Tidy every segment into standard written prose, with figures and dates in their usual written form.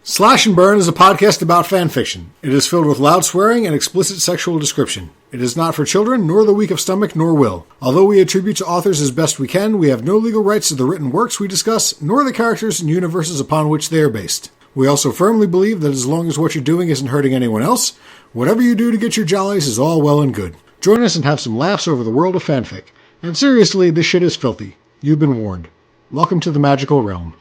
Slash and Burn is a podcast about fanfiction. It is filled with loud swearing and explicit sexual description. It is not for children, nor the weak of stomach, nor will. Although we attribute to authors as best we can, we have no legal rights to the written works we discuss, nor the characters and universes upon which they are based. We also firmly believe that as long as what you're doing isn't hurting anyone else, whatever you do to get your jollies is all well and good. Join us and have some laughs over the world of fanfic. And seriously, this shit is filthy. You've been warned. Welcome to the magical realm.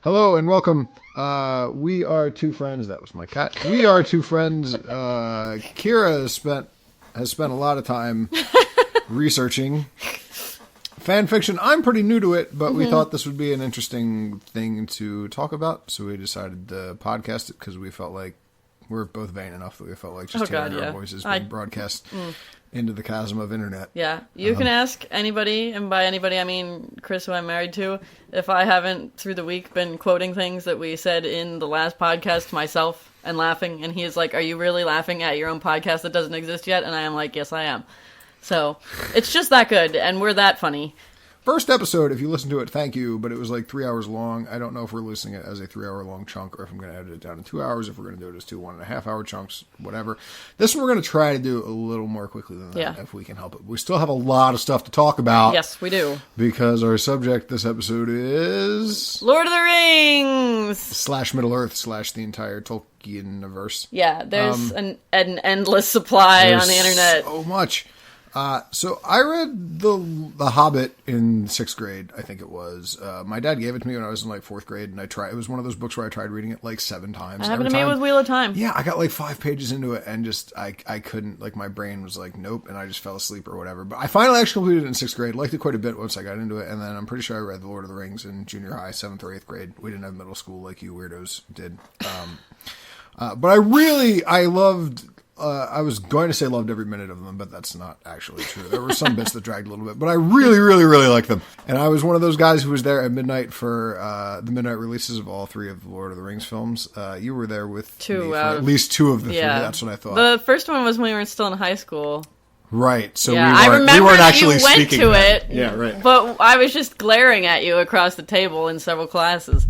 Hello and welcome. We are two friends. That was my cat. We are two friends. Kera has spent a lot of time researching fanfiction. I'm pretty new to it, but we thought this would be an interesting thing to talk about, so we decided to podcast it because we felt like we're both vain enough that we felt like just hearing our voices being broadcast into the chasm of internet. Yeah, you can ask anybody, and by anybody I mean Chris, who I'm married to, if I haven't through the week been quoting things that we said in the last podcast to myself and laughing, and he is like, "Are you really laughing at your own podcast that doesn't exist yet?" And I am like, "Yes, I am." So it's just that good, and we're that funny. First episode, if you listen to it, thank you, but it was like 3 hours long. I don't know if we're listening it as a 3 hour long chunk or if I'm going to edit it down to 2 hours, if we're going to do it as 2 1.5 hour chunks, whatever. This one we're going to try to do a little more quickly than that, if we can help it. We still have a lot of stuff to talk about. Yes, we do. Because our subject this episode is... Lord of the Rings! / Middle-earth / the entire Tolkien-verse. Yeah, there's an endless supply on the internet. So much. So I read the Hobbit in 6th grade, I think it was. My dad gave it to me when I was in like 4th grade, and it was one of those books where I tried reading it like 7 times. That happened to me with Wheel of Time. Yeah, I got like 5 pages into it, and just I couldn't, like, my brain was like, nope, and I just fell asleep or whatever. But I finally actually completed it in 6th grade. Liked it quite a bit once I got into it, and then I'm pretty sure I read The Lord of the Rings in junior high, 7th or 8th grade. We didn't have middle school like you weirdos did. But I loved... I was going to say loved every minute of them, but that's not actually true. There were some bits that dragged a little bit, but I really, really, really liked them. And I was one of those guys who was there at midnight for the midnight releases of all 3 of the Lord of the Rings films. You were there with 2 me for at least 2 of the 3. That's what I thought. The first one was when we were still in high school. Right. So I remember we weren't actually you went speaking to it. Yeah, right. But I was just glaring at you across the table in several classes.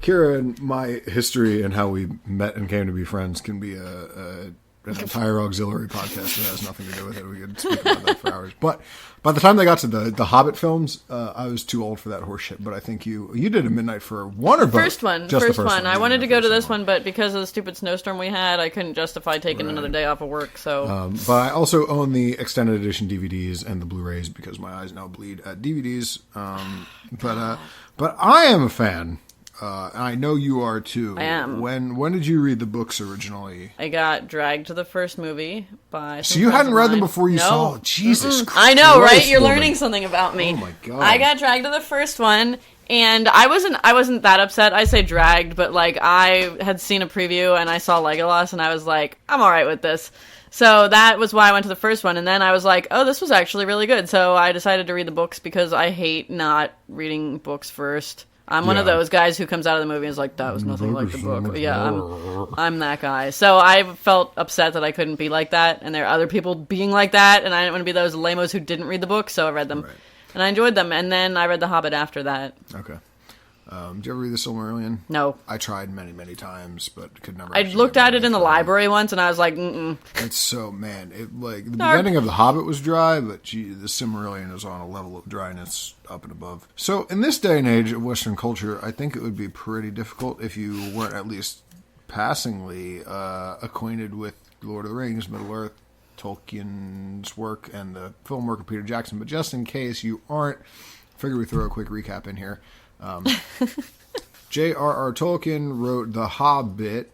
Kira and my history and how we met and came to be friends can be an entire auxiliary podcast that has nothing to do with it. We could speak about that for hours. But by the time they got to the Hobbit films, I was too old for that horse shit. But I think you did a midnight for one or both? First one. First one. I wanted to go to this one, but because of the stupid snowstorm we had, I couldn't justify taking another day off of work. So, but I also own the extended edition DVDs and the Blu-rays because my eyes now bleed at DVDs. But I am a fan. I know you are too. I am. When did you read the books originally? I got dragged to the first movie by. So you hadn't read them before you saw? Jesus Christ! I know, right? You're learning something about me. Oh my god! I got dragged to the first one, and I wasn't that upset. I say dragged, but like I had seen a preview and I saw Legolas, and I was like, I'm all right with this. So that was why I went to the first one, and then I was like, oh, this was actually really good. So I decided to read the books because I hate not reading books first. I'm one of those guys who comes out of the movie and is like, that was nothing like the book. Yeah, I'm that guy. So I felt upset that I couldn't be like that, and there are other people being like that, and I didn't want to be those lamos who didn't read the book, so I read them. Right. And I enjoyed them, and then I read The Hobbit after that. Okay. Did you ever read The Silmarillion? No. I tried many, many times, but could never. I looked at it in the library once, and I was like, It's so, man, the beginning of The Hobbit was dry, but the Silmarillion is on a level of dryness up and above. So, in this day and age of Western culture, I think it would be pretty difficult if you weren't at least passingly acquainted with Lord of the Rings, Middle-earth, Tolkien's work, and the film work of Peter Jackson. But just in case you aren't, I figure we throw a quick recap in here. J.R.R. Tolkien wrote The Hobbit,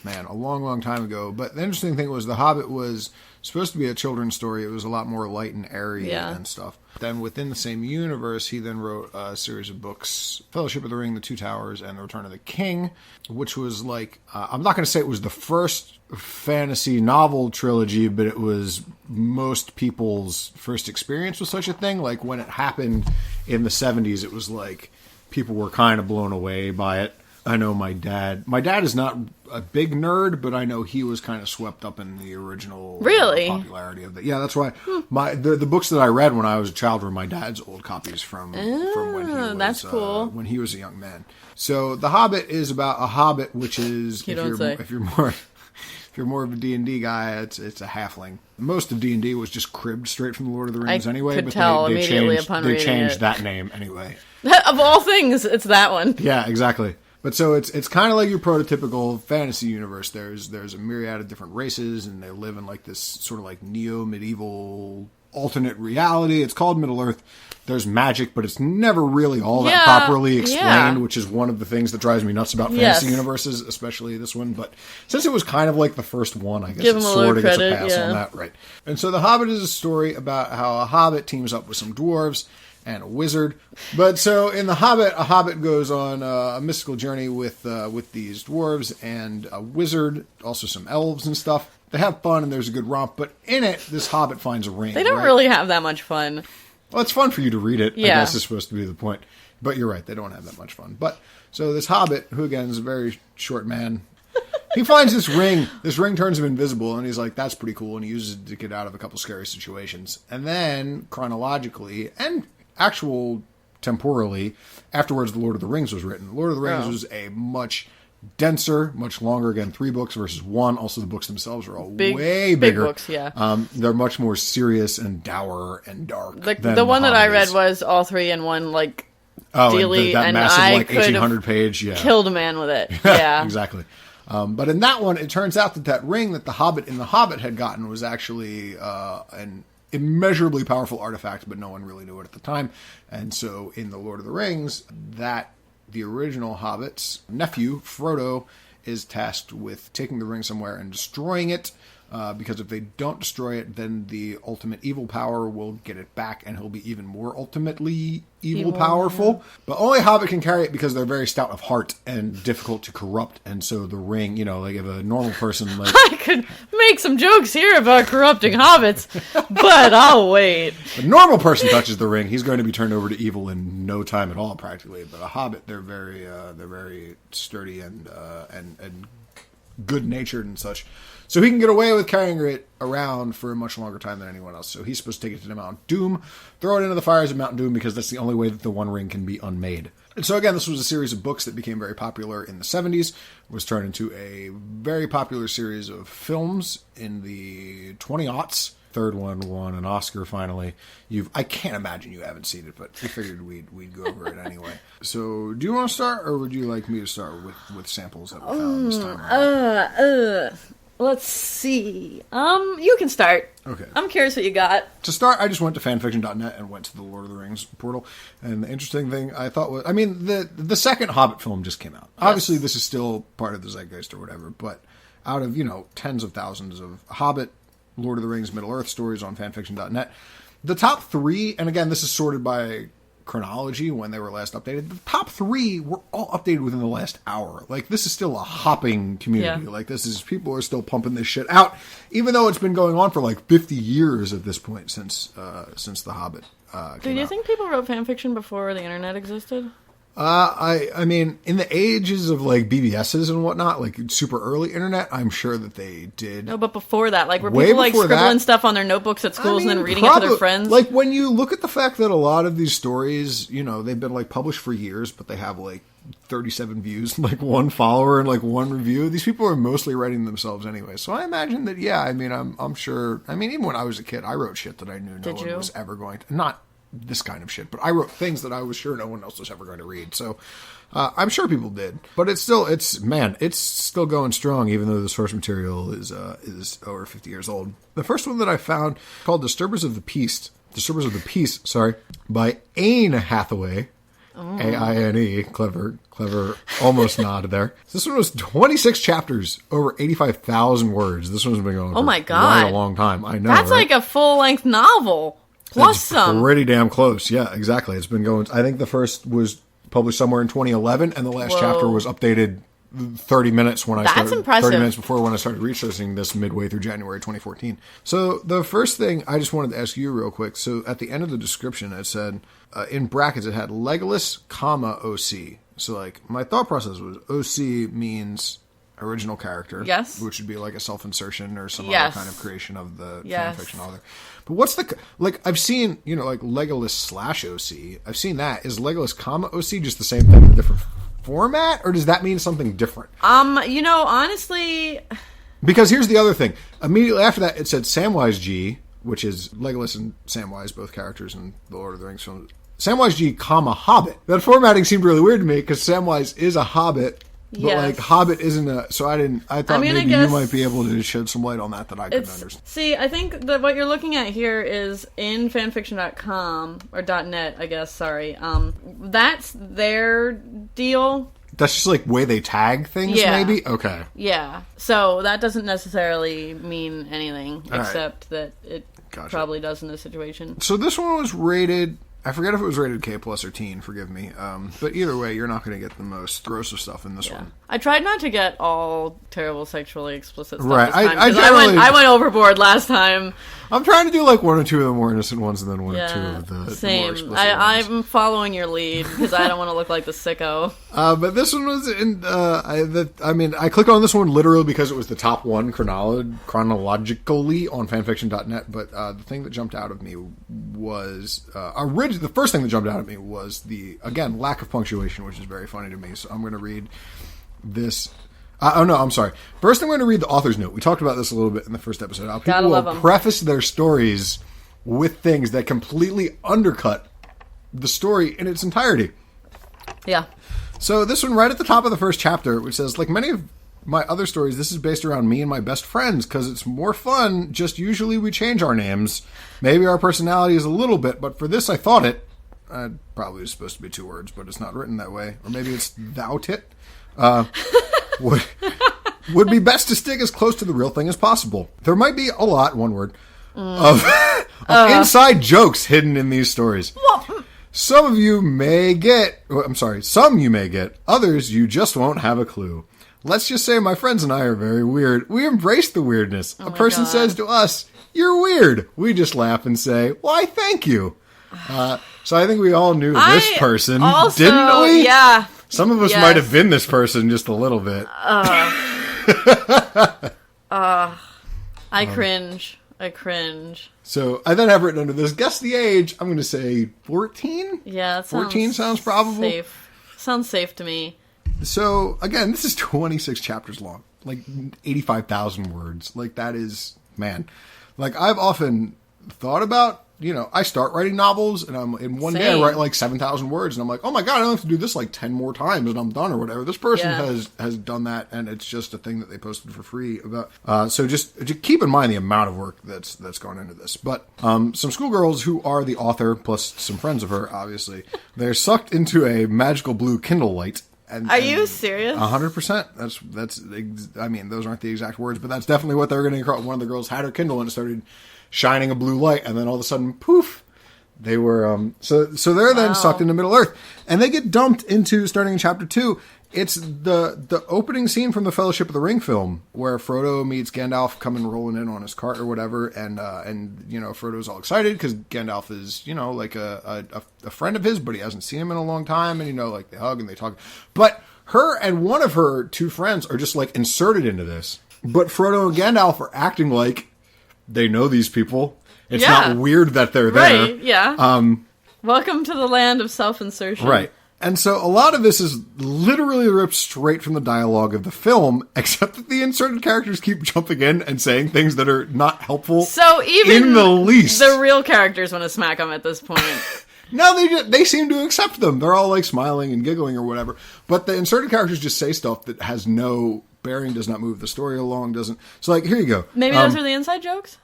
a long, long time ago. But the interesting thing was The Hobbit was supposed to be a children's story. It was a lot more light and airy and stuff. Then within the same universe, he then wrote a series of books, Fellowship of the Ring, The Two Towers, and The Return of the King, which was like, I'm not going to say it was the first fantasy novel trilogy, but it was most people's first experience with such a thing. Like, when it happened in the 70s, it was like, people were kind of blown away by it. I know my dad is not a big nerd, but I know he was kind of swept up in the original popularity of it. Yeah, that's why the books that I read when I was a child were my dad's old copies from when he was, that's cool. When he was a young man. So The Hobbit is about a hobbit, which is if you're more of a D&D guy, it's a halfling. Most of D&D was just cribbed straight from the Lord of the Rings anyway, but they changed that name anyway. Of all things, it's that one. Yeah, exactly. But so it's kind of like your prototypical fantasy universe. There's a myriad of different races, and they live in like this sort of like neo-medieval alternate reality. It's called Middle-earth. There's magic, but it's never really all that properly explained, which is one of the things that drives me nuts about fantasy universes, especially this one. But since it was kind of like the first one, I guess it sort of gets a pass on that. Right. And so The Hobbit is a story about how a hobbit teams up with some dwarves and a wizard. But so in The Hobbit, a hobbit goes on a mystical journey with these dwarves and a wizard, also some elves and stuff. They have fun and there's a good romp, but in it, this hobbit finds a ring. They don't really have that much fun. Well, it's fun for you to read it. Yeah. I guess is supposed to be the point. But you're right, they don't have that much fun. But so this hobbit, who again is a very short man, he finds this ring. This ring turns him invisible, and he's like, that's pretty cool, and he uses it to get out of a couple scary situations. And then, chronologically, and actual temporally, afterwards The Lord of the Rings was written. The Lord of the Rings was a much denser, much longer, again, 3 books versus 1. Also, the books themselves are all way bigger. Big books, yeah. They're much more serious and dour and dark. The one that I read was all 3 in one, like, dealy, that and massive, I like, 1,800 page, killed a man with it. Yeah. Exactly. But in that one, it turns out that ring that the Hobbit in The Hobbit had gotten was actually an immeasurably powerful artifact, but no one really knew it at the time. And so in The Lord of the Rings, the original Hobbit's nephew, Frodo, is tasked with taking the ring somewhere and destroying it, because if they don't destroy it, then the ultimate evil power will get it back, and he'll be even more ultimately evil powerful. Yeah. But only a Hobbit can carry it because they're very stout of heart and difficult to corrupt. And so the ring, like if a normal person, like I could make some jokes here about corrupting hobbits, but I'll wait. A normal person touches the ring, he's going to be turned over to evil in no time at all, practically. But a Hobbit, they're very sturdy and good-natured and such. So he can get away with carrying it around for a much longer time than anyone else. So he's supposed to take it to the Mount Doom, throw it into the fires of Mount Doom, because that's the only way that the One Ring can be unmade. And so again, this was a series of books that became very popular in the 70s, was turned into a very popular series of films in the 20-aughts. Third one won an Oscar finally. I can't imagine you haven't seen it, but we figured we'd go over it anyway. So do you want to start, or would you like me to start with samples that we found this time? Let's see. You can start. Okay. I'm curious what you got. To start, I just went to fanfiction.net and went to the Lord of the Rings portal. And the interesting thing I thought was, the second Hobbit film just came out. Yes. Obviously, this is still part of the zeitgeist or whatever, but out of, tens of thousands of Hobbit, Lord of the Rings, Middle-earth stories on fanfiction.net, the top 3, and again, this is sorted by chronology when they were last updated, the top 3 were all updated within the last hour. Like, this is still a hopping community. Yeah. Like, people are still pumping this shit out, even though it's been going on for like 50 years at this point since The Hobbit Do you think people wrote fanfiction before the internet existed? I mean, in the ages of like BBSs and whatnot, like super early internet, I'm sure that they did. No, but before that, like were people like scribbling stuff on their notebooks at schools and then reading it to their friends? Like when you look at the fact that a lot of these stories, they've been like published for years, but they have like 37 views, like 1 follower and like 1 review. These people are mostly writing themselves anyway. So I imagine that, yeah, I'm sure. Even when I was a kid, I wrote shit that I knew no one was ever going to. Not this kind of shit, but I wrote things that I was sure no one else was ever going to read. So I'm sure people did, but it's still going strong, even though the source material is over 50 years old. The first one that I found, called Disturbers of the Peace, by Anne Hathaway. Oh. A-I-N-E, clever, almost nod there. This one was 26 chapters, over 85,000 words. This one's been going on for quite a long time. I know, That's right? like a full-length novel. Plus It's some. pretty damn close. Yeah, exactly. It's been going. I think the first was published somewhere in 2011, and the last chapter was updated 30 minutes when I That's started. impressive. 30 minutes before when I started researching this midway through January 2014. So the first thing I just wanted to ask you real quick. So at the end of the description, it said in brackets it had Legolas, OC. So like my thought process was OC means original character, yes, which would be like a self-insertion or some yes, other kind of creation of the yes, fanfiction author. But what's the like? I've seen like Legolas /OC. I've seen that. Is Legolas, OC just the same thing in a different format, or does that mean something different? Honestly, because here's the other thing. Immediately after that, it said Samwise G, which is Legolas and Samwise, both characters in the Lord of the Rings film. Samwise G, Hobbit. That formatting seemed really weird to me because Samwise is a Hobbit. But like Hobbit isn't a, so I thought maybe you might be able to shed some light on that I couldn't understand. See, I think that what you're looking at here is in fanfiction.com or .net, I guess. Sorry, that's their deal. That's just like way they tag things, maybe. Okay. Yeah. So that doesn't necessarily mean anything except that it probably does in this situation. So this one was rated. I forget if it was rated K+ or teen, forgive me. But either way, you're not going to get the most gross of stuff in this one. I tried not to get all terrible sexually explicit stuff right. this time. I went overboard last time. I'm trying to do like one or two of the more innocent ones and then one or two of the more explicit ones. I'm following your lead because I don't want to look like the sicko. But this one was in, I clicked on this one literally because it was the top one chronologically on fanfiction.net. But the thing that jumped out of me was, the first thing that jumped out at me was the, again, lack of punctuation, which is very funny to me. So I'm going to read this. I'm sorry. First, I'm going to read the author's note. We talked about this a little bit in the first episode. How people will preface their stories with things that completely undercut the story in its entirety. Yeah. So this one right at the top of the first chapter, which says, like many of my other stories, this is based around me and my best friends because it's more fun. Just usually we change our names. Maybe our personality is a little bit, but for this I thought it. Probably was supposed to be 2 words, but it's not written that way. Or maybe it's thou-tit. Would be best to stick as close to the real thing as possible. There might be a lot, 1 word, of inside jokes hidden in these stories. Some you may get, others you just won't have a clue. Let's just say my friends and I are very weird. We embrace the weirdness. A person says to us, "You're weird." We just laugh and say, "Why, thank you." So I think we all knew this person, didn't we? Yeah. Some of us might have been this person just a little bit. I cringe. So I then have written under this, guess the age. I'm going to say 14? Yeah, 14 sounds probable. Safe. Sounds safe to me. So, again, this is 26 chapters long. Like, 85,000 words. Like, that is, man. Like, I've often thought about, I start writing novels, and in one day I write like 7,000 words, and I'm like, oh my god, I don't have to do this like 10 more times, and I'm done, or whatever. This person has done that, and it's just a thing that they posted for free about. So just keep in mind the amount of work that's gone into this. But some schoolgirls who are the author, plus some friends of her, obviously, they're sucked into a magical blue Kindle light. Are you serious? 100%. That's. I mean, those aren't the exact words, but that's definitely what they're going to across. One of the girls had her Kindle and it started shining a blue light, and then all of a sudden, poof, they were. So they're then sucked into Middle Earth, and they get dumped into, starting in chapter 2. It's the opening scene from the Fellowship of the Ring film where Frodo meets Gandalf coming rolling in on his cart or whatever, and Frodo's all excited because Gandalf is like a friend of his, but he hasn't seen him in a long time, and like they hug and they talk. But her and one of her 2 friends are just like inserted into this, but Frodo and Gandalf are acting like they know these people. It's not weird that they're there. Right? Yeah. Welcome to the land of self-insertion. Right. And so a lot of this is literally ripped straight from the dialogue of the film, except that the inserted characters keep jumping in and saying things that are not helpful. So even in the least, the real characters want to smack them at this point. No, they seem to accept them. They're all like smiling and giggling or whatever. But the inserted characters just say stuff that has no bearing, does not move the story along, doesn't. So like, here you go. Maybe those are the inside jokes?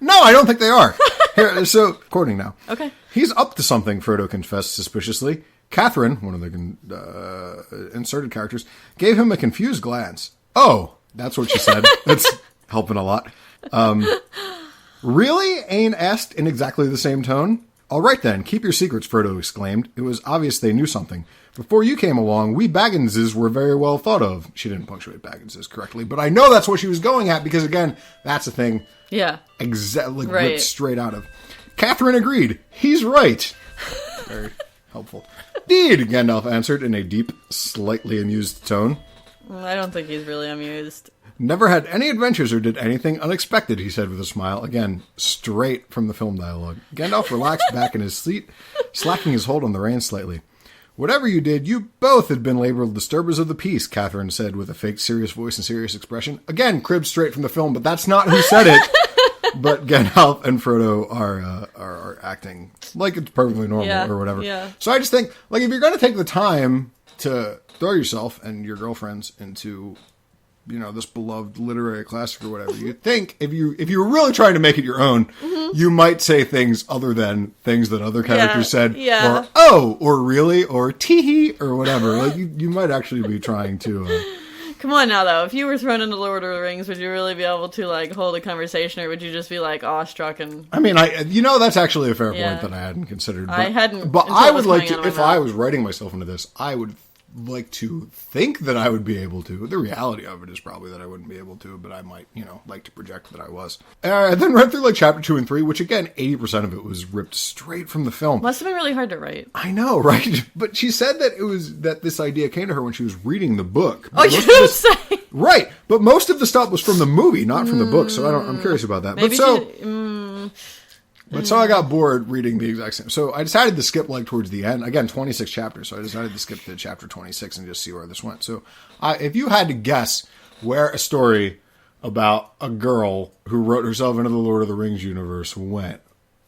No, I don't think they are. Here, so, quoting now. Okay. He's up to something, Frodo confessed suspiciously. Catherine, one of the inserted characters, gave him a confused glance. Oh, that's what she said. That's helping a lot. Really? Aang asked in exactly the same tone. All right then, keep your secrets, Frodo exclaimed. It was obvious they knew something. Before you came along, we Bagginses were very well thought of. She didn't punctuate Bagginses correctly, but I know that's what she was going at because, again, that's a thing. Yeah. Exactly, ripped straight out of. Catherine agreed. He's right. Very helpful. Indeed, Gandalf answered in a deep, slightly amused tone. I don't think he's really amused. Never had any adventures or did anything unexpected, he said with a smile. Again, straight from the film dialogue. Gandalf relaxed back in his seat, slacking his hold on the reins slightly. Whatever you did, you both had been labeled disturbers of the peace, Catherine said with a fake serious voice and serious expression. Again, cribbed straight from the film, but that's not who said it. But Gandalf and Frodo are acting like it's perfectly normal or whatever. Yeah. So I just think, like, if you're going to take the time to throw yourself and your girlfriends into, you know, this beloved literary classic or whatever, you'd think if you were really trying to make it your own, you might say things other than things that other characters said. Yeah. Or, oh, or really, or tee-hee, or whatever. Like, you might actually be trying to... Come on now, though. If you were thrown into Lord of the Rings, would you really be able to, like, hold a conversation, or would you just be, like, awestruck and... I mean, that's actually a fair point that I hadn't considered. But, I hadn't. But I would like to, if I was writing myself into this, I would like to think that I would be able to. The reality of it is probably that I wouldn't be able to, but I might, like to project that I was. I then read through, like, chapter 2 and 3, which, again, 80% of it was ripped straight from the film. Must have been really hard to write. I know, right? But she said that this idea came to her when she was reading the book. Oh, you don't say! Right, but most of the stuff was from the movie, not from the book, so I'm curious about that. Maybe so I got bored reading the exact same. So I decided to skip, like, towards the end. Again, 26 chapters, so I decided to skip to chapter 26 and just see where this went. So if you had to guess where a story about a girl who wrote herself into the Lord of the Rings universe went,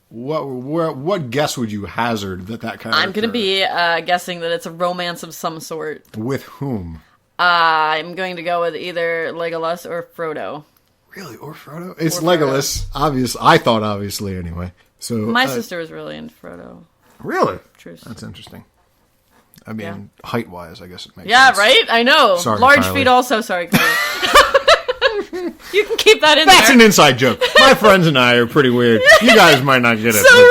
what guess would you hazard that kind of... I'm going to be guessing that it's a romance of some sort. With whom? I'm going to go with either Legolas or Frodo. Really? Or Frodo? It's Legolas. Obviously, anyway. So my sister was really into Frodo. Really? Truth. That's interesting. I mean, height-wise, I guess it makes sense. Yeah, right? I know. Sorry, Large Kylie. feet also. Sorry, Kylie. You can keep that in there. That's an inside joke. My friends and I are pretty weird. You guys might not get it. So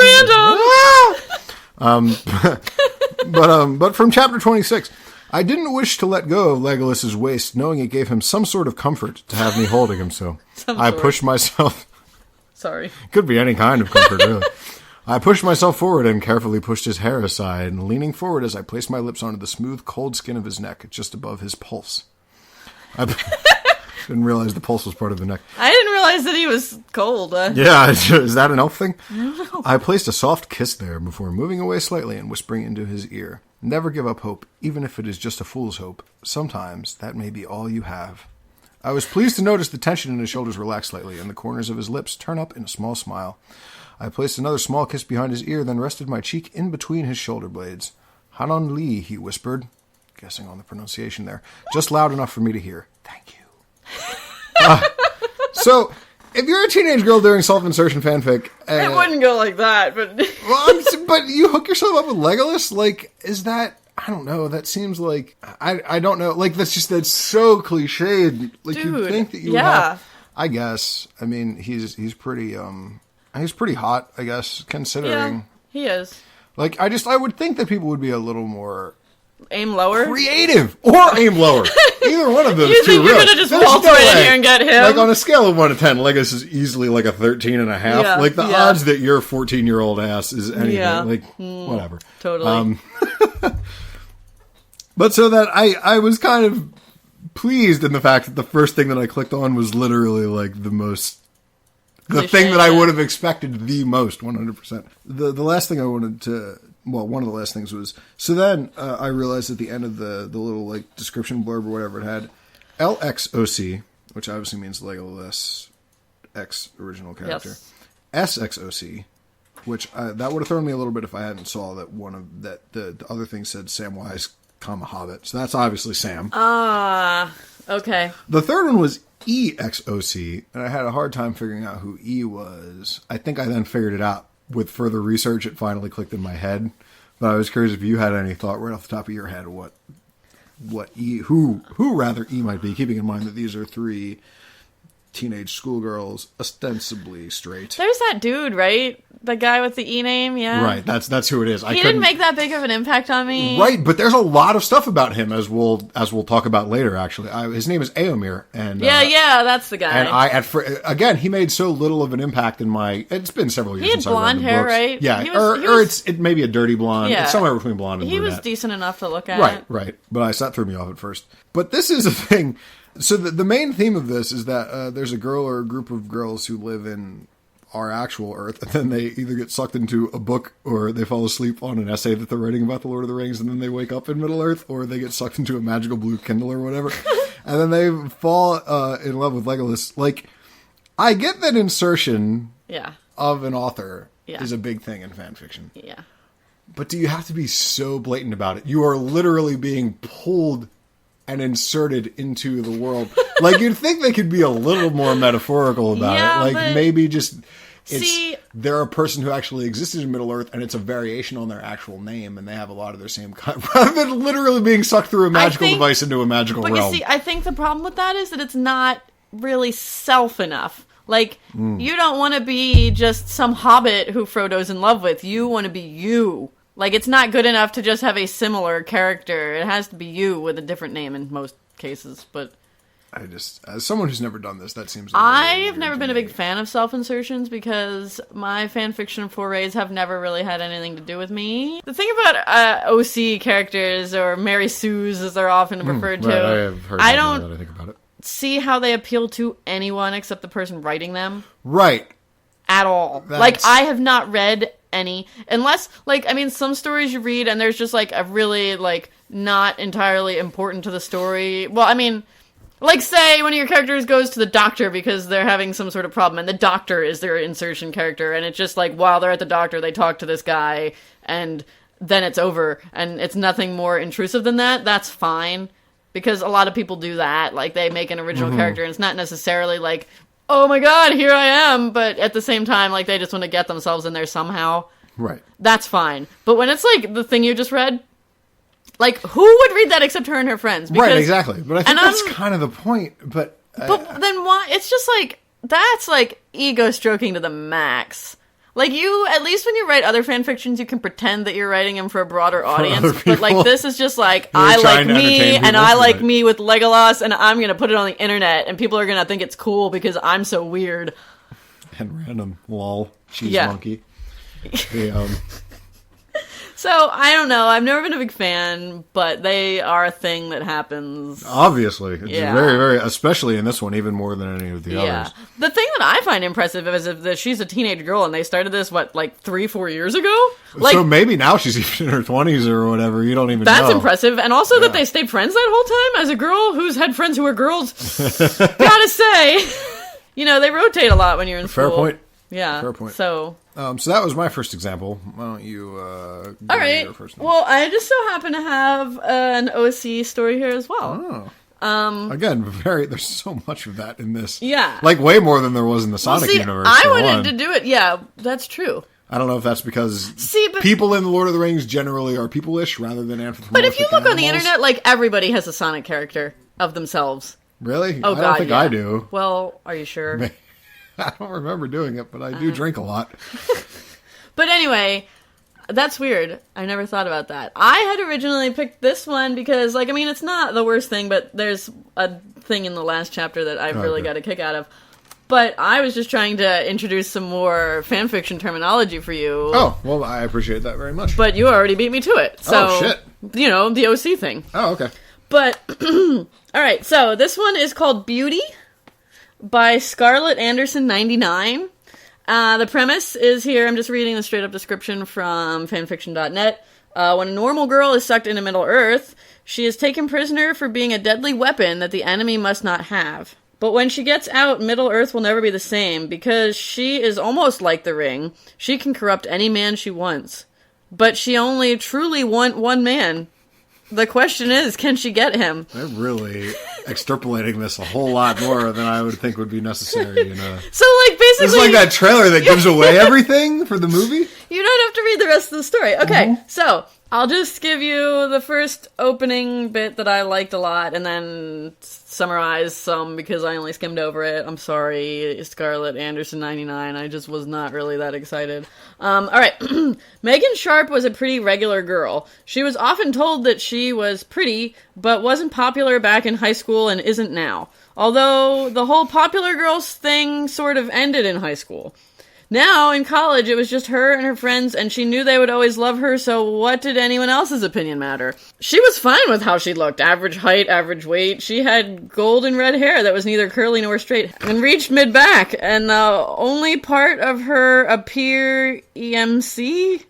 random! But from chapter 26... I didn't wish to let go of Legolas's waist, knowing it gave him some sort of comfort to have me holding him so. I pushed myself... Sorry. Could be any kind of comfort, really. I pushed myself forward and carefully pushed his hair aside, and leaning forward as I placed my lips onto the smooth, cold skin of his neck, just above his pulse. I didn't realize the pulse was part of the neck. I didn't realize that he was cold. Yeah, is that an elf thing? I don't know. I placed a soft kiss there before moving away slightly and whispering into his ear. Never give up hope, even if it is just a fool's hope. Sometimes that may be all you have. I was pleased to notice the tension in his shoulders relax slightly and the corners of his lips turn up in a small smile. I placed another small kiss behind his ear, then rested my cheek in between his shoulder blades. Hanon Lee, he whispered, guessing on the pronunciation there, just loud enough for me to hear. Thank you. So, if you're a teenage girl doing self-insertion fanfic... it wouldn't go like that, but... but you hook yourself up with Legolas? Like, is that... I don't know. That seems like... I don't know. Like, that's so cliched. Like, Dude, you'd think that you would have... I guess. I mean, he's pretty... he's pretty hot, I guess, considering... Yeah, he is. Like, I would think that people would be a little more... Aim lower? Creative! Or aim lower. Either one of those you two. You think you're going to just waltz right in here and get him? Like, on a scale of 1 to 10, Legolas is easily like a 13 and a half. Yeah, like, the odds that your 14-year-old ass is anything. Yeah. Like, whatever. Totally. But so that I was kind of pleased in the fact that the first thing that I clicked on was literally, like, the thing that I would have expected the most, 100%. The last thing I wanted to... Well, one of the last things was... So then I realized at the end of the little, like, description blurb or whatever it had, LXOC, which obviously means Legolas X original character. Yes. SXOC, which that would have thrown me a little bit if I hadn't saw that the other thing said Samwise, Hobbit. So that's obviously Sam. Okay. The third one was EXOC, and I had a hard time figuring out who E was. I think I then figured it out. With further research, it finally clicked in my head. But I was curious if you had any thought right off the top of your head what E, who rather E might be, keeping in mind that these are 3 teenage schoolgirls, ostensibly straight. There's that dude, right? The guy with the E name, yeah. Right, that's who it is. He didn't make that big of an impact on me. Right, but there's a lot of stuff about him, as we'll talk about later. Actually, his name is Aomir, and yeah, that's the guy. And again, he made so little of an impact in my. It's been several years. He had since blonde I read the hair, books. right? Yeah, it may be a dirty blonde. Yeah. It's somewhere between blonde and brunette. He was decent enough to look at. Right. But that threw me off at first. But this is a thing. So the main theme of this is that there's a girl or a group of girls who live in our actual Earth, and then they either get sucked into a book or they fall asleep on an essay that they're writing about the Lord of the Rings, and then they wake up in Middle Earth, or they get sucked into a magical blue Kindle or whatever, and then they fall in love with Legolas. Like, I get that insertion of an author is a big thing in fan fiction. Yeah. But do you have to be so blatant about it? You are literally being pulled and inserted into the world. Like, you'd think they could be a little more metaphorical about it. Like, maybe just... they're a person who actually existed in Middle-earth, and it's a variation on their actual name, and they have a lot of their same kind... Rather than literally being sucked through a magical device into a magical realm. But you see, I think the problem with that is that it's not really self enough. Like, you don't want to be just some hobbit who Frodo's in love with. You want to be you. Like, it's not good enough to just have a similar character. It has to be you with a different name in most cases, but... as someone who's never done this, that seems... I've never been a big fan of self-insertions because my fanfiction forays have never really had anything to do with me. The thing about OC characters, or Mary Sue's as they're often referred to... I have heard I don't don't I think about it. see how they appeal to anyone except the person writing them. Right. At all. Like, I have not read any, unless, like, I mean, some stories you read and there's just, like, a really, like, not entirely important to the story. Well, I mean, like, say one of your characters goes to the doctor because they're having some sort of problem, and the doctor is their insertion character, and it's just, like, while they're at the doctor, they talk to this guy, and then it's over, and it's nothing more intrusive than that. That's fine, because a lot of people do that. Like, they make an original character, and it's not necessarily, like, oh my god, here I am, but at the same time, like, they just want to get themselves in there somehow. Right. That's fine. But when it's, like, the thing you just read, like, who would read that except her and her friends? Because, right, exactly. But I think that's kind of the point, but then why? It's just, like, that's, like, ego stroking to the max. Like, you, at least when you write other fan fictions, you can pretend that you're writing them for a broader audience. But, like, this is just like, I like me, and I like me with Legolas, and I'm going to put it on the internet, and people are going to think it's cool because I'm so weird. And random, lol, cheese monkey. So, I don't know. I've never been a big fan, but they are a thing that happens. Obviously. It's very, very, especially in this one, even more than any of the others. The thing that I find impressive is that she's a teenage girl and they started this, 3-4 years ago? Like, so maybe now she's even in her 20s or whatever. You don't even know. That's impressive. And also that they stayed friends that whole time as a girl who's had friends who are girls. Gotta say. You know, they rotate a lot when you're in school. Fair point. Yeah. Fair point. So that was my first example. Why don't you go all right. your first one? Well, I just so happen to have an OC story here as well. Oh. Again, there's so much of that in this. Yeah. Like, way more than there was in the Sonic universe. I wanted to do it. Yeah, that's true. I don't know if that's because people in the Lord of the Rings generally are people-ish rather than anthropomorphic. But if you look on the internet, like, everybody has a Sonic character of themselves. Really? Oh, I don't think I do. Well, are you sure? I don't remember doing it, but I do drink a lot. But anyway, that's weird. I never thought about that. I had originally picked this one because, like, I mean, it's not the worst thing, but there's a thing in the last chapter that I've really got a kick out of. But I was just trying to introduce some more fanfiction terminology for you. Oh, well, I appreciate that very much. But you already beat me to it. So, shit. You know, the OC thing. Oh, okay. But, alright, so this one is called Beauty by Scarlett Anderson 99. The premise is here, I'm just reading the straight up description from fanfiction.net. When a normal girl is sucked into Middle Earth, she is taken prisoner for being a deadly weapon that the enemy must not have. But when she gets out, Middle Earth will never be the same, because she is almost like the Ring. She can corrupt any man she wants. But she only truly want one man. The question is, can she get him? They're really extrapolating this a whole lot more than I would think would be necessary. So, like, basically... It's like that trailer that gives away everything for the movie? You don't have to read the rest of the story. Okay, so, I'll just give you the first opening bit that I liked a lot, and then summarize some because I only skimmed over it. I'm sorry, Scarlett Anderson 99. I just was not really that excited. Alright. Megan Sharp was a pretty regular girl. She was often told that she was pretty, but wasn't popular back in high school and isn't now. Although the whole popular girls thing sort of ended in high school. Now, in college, it was just her and her friends, and she knew they would always love her, so what did anyone else's opinion matter? She was fine with how she looked. Average height, average weight. She had golden red hair that was neither curly nor straight, and reached mid-back, and the only part of her appear EMC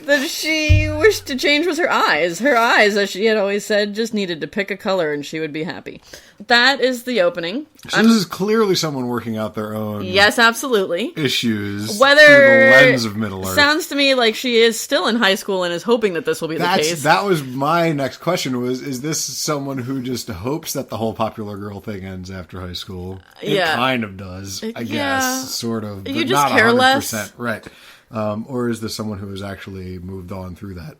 that she wished to change was her eyes. Her eyes, as she had always said, just needed to pick a color and she would be happy. That is the opening. So this is clearly someone working out their own yes, absolutely. Issues Whether through the lens of Middle-earth. Sounds to me like she is still in high school and is hoping that this will be the case. That was my next question was, is this someone who just hopes that the whole popular girl thing ends after high school? It kind of does, I guess, sort of. But you just not care 100%. less. Right. Or is this someone who has actually moved on through that?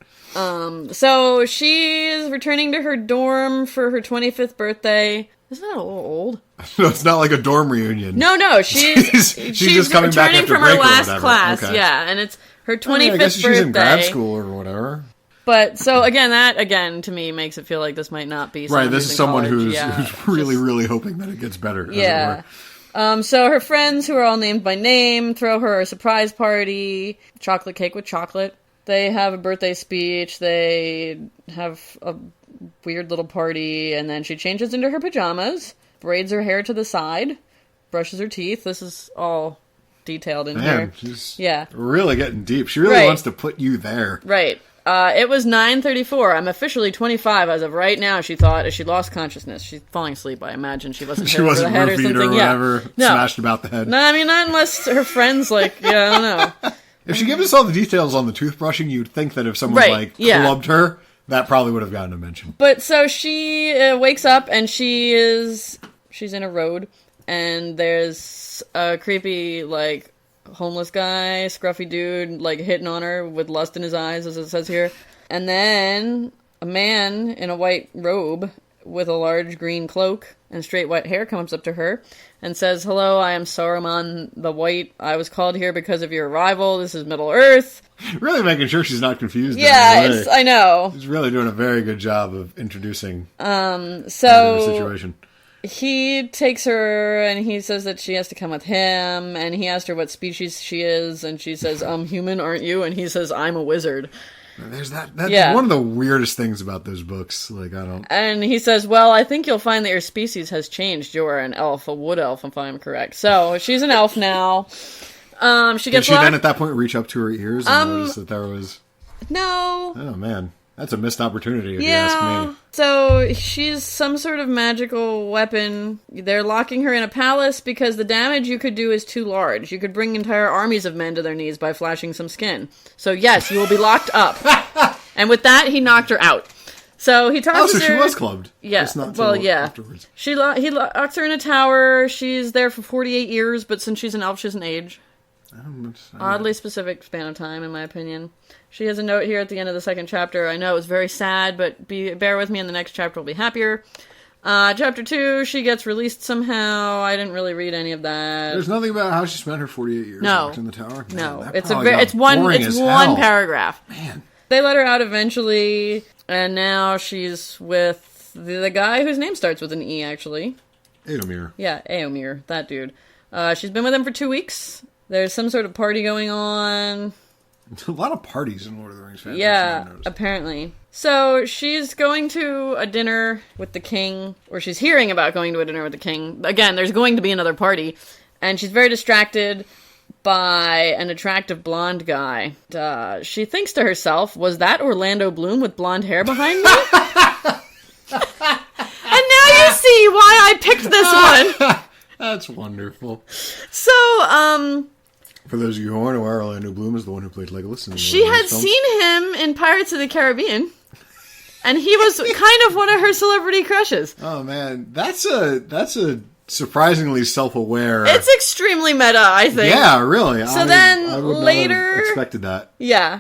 So she is returning to her dorm for her 25th birthday. Isn't that a little old? No, it's not like a dorm reunion. No, she's just coming back returning after from break her or last whatever. class. Okay. Yeah, and it's her 25th I guess birthday. she's in grad school or whatever. But so that to me makes it feel like this might not be right. This is someone who's who's really, really hoping that it gets better. Yeah. So her friends, who are all named by name, throw her a surprise party, chocolate cake with chocolate. They have a birthday speech, they have a weird little party, and then she changes into her pajamas, braids her hair to the side, brushes her teeth. This is all detailed in here. She's yeah. really getting deep. She really wants to put you there. Right. It was 9:34. I'm officially 25 as of right now, she thought, as she lost consciousness. She's falling asleep, I imagine. She wasn't hit over the head or something. Or whatever, smashed about the head. No, I mean, not unless her friends, I don't know. If she gave us all the details on the toothbrushing, you'd think that if someone, clubbed her, that probably would have gotten a mention. But so she wakes up, and she's in a road, and there's a creepy, homeless guy, scruffy dude, hitting on her with lust in his eyes, as it says here. And then a man in a white robe with a large green cloak and straight white hair comes up to her and says, "Hello, I am Saruman the White. I was called here because of your arrival. This is Middle-earth." Really making sure she's not confused. Yeah, I know. She's really doing a very good job of introducing the situation. He takes her, and he says that she has to come with him, and he asked her what species she is, and she says, human, aren't you? And he says, I'm a wizard. There's that. That's one of the weirdest things about those books. And he says, well, I think you'll find that your species has changed. You're an elf, a wood elf, if I'm correct. So, she's an elf now. Did she then at that point reach up to her ears and notice that there was... No. Oh, man. That's a missed opportunity, if you ask me. So she's some sort of magical weapon. They're locking her in a palace because the damage you could do is too large. You could bring entire armies of men to their knees by flashing some skin. So yes, you will be locked up. And with that, he knocked her out. So he talks to her. Oh, so she was clubbed. Yeah. Afterwards. He locks her in a tower. She's there for 48 years, but since she's an elf, she doesn't age. Oddly specific span of time, in my opinion. She has a note here at the end of the second chapter. I know it was very sad, but bear with me, and the next chapter will be happier. Chapter 2, she gets released somehow. I didn't really read any of that. There's nothing about how she spent her 48 years locked in the tower. No, Man, it's one paragraph. Man, they let her out eventually, and now she's with the guy whose name starts with an E. Actually, Éomer. Yeah, Éomer, that dude. She's been with him for 2 weeks. There's some sort of party going on. A lot of parties in Lord of the Rings fans. Yeah, apparently. So she's going to a dinner with the king, or she's hearing about going to a dinner with the king. Again, there's going to be another party, and she's very distracted by an attractive blonde guy. She thinks to herself, was that Orlando Bloom with blonde hair behind me? And now you see why I picked this one. That's wonderful. So, for those of you who aren't aware, Orlando Bloom is the one who played Legolas. She had seen him in Pirates of the Caribbean, and he was kind of one of her celebrity crushes. Oh man, that's a surprisingly self-aware. It's extremely meta, I think. Yeah, really. So then I would later, not have expected that. Yeah.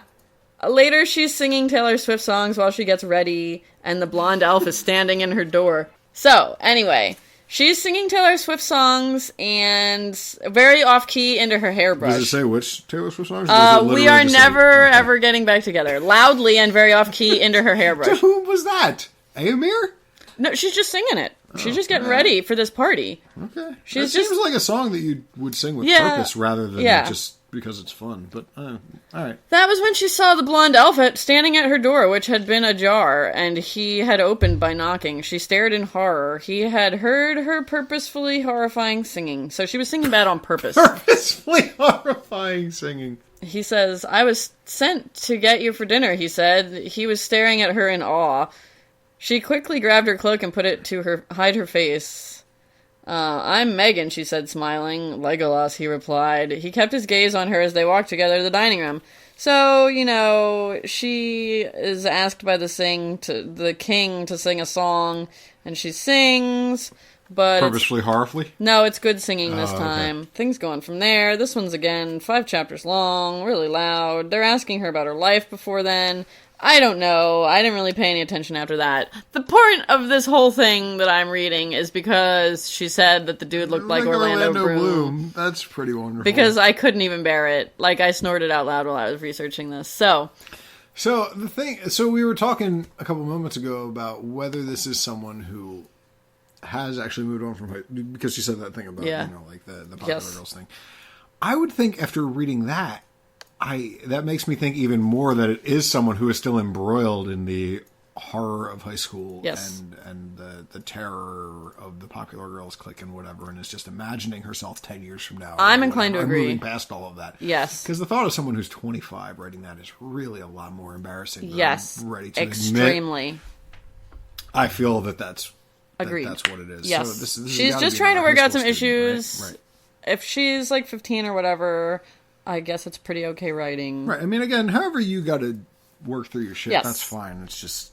Later, she's singing Taylor Swift songs while she gets ready, and the blonde elf is standing in her door. So, anyway, she's singing Taylor Swift songs and very off-key into her hairbrush. Does it say which Taylor Swift songs? We are never, ever getting back together. Loudly and very off-key into her hairbrush. Who was that? Amir? No, she's just singing it. She's just getting ready for this party. Okay. She's seems like a song that you would sing with purpose rather than just because it's fun. But, all right. That was when she saw the blonde elf standing at her door, which had been ajar, and he had opened by knocking. She stared in horror. He had heard her purposefully horrifying singing. So she was singing bad on purpose. Purposefully horrifying singing. He says, "I was sent to get you for dinner," he said. He was staring at her in awe. She quickly grabbed her cloak and put it to hide her face. "I'm Megan," she said, smiling. "Legolas," he replied. He kept his gaze on her as they walked together to the dining room. So, she is asked by the king to sing a song, and she sings, but purposefully horribly? No, it's good singing this time. Okay. Things go on from there. This one's, again, 5 chapters long, really loud. They're asking her about her life before then. I don't know. I didn't really pay any attention after that. The point of this whole thing that I'm reading is because she said that the dude looked like Orlando Bloom. That's pretty wonderful. Because I couldn't even bear it. Like, I snorted out loud while I was researching this. So we were talking a couple moments ago about whether this is someone who has actually moved on from because she said that thing about, the popular girls thing. I would think after reading that, that makes me think even more that it is someone who is still embroiled in the horror of high school and the terror of the popular girls clique and whatever, and is just imagining herself 10 years from now. I'm inclined to agree. Moving past all of that. Yes. Because the thought of someone who's 25 writing that is really a lot more embarrassing than I'm ready to extremely. admit. I feel that's agreed. That's what it is. Yes. So this she's just trying to work out some issues. Right. If she's like 15 or whatever, I guess it's pretty okay writing. Right. I mean, again, however you got to work through your shit, that's fine. It's just,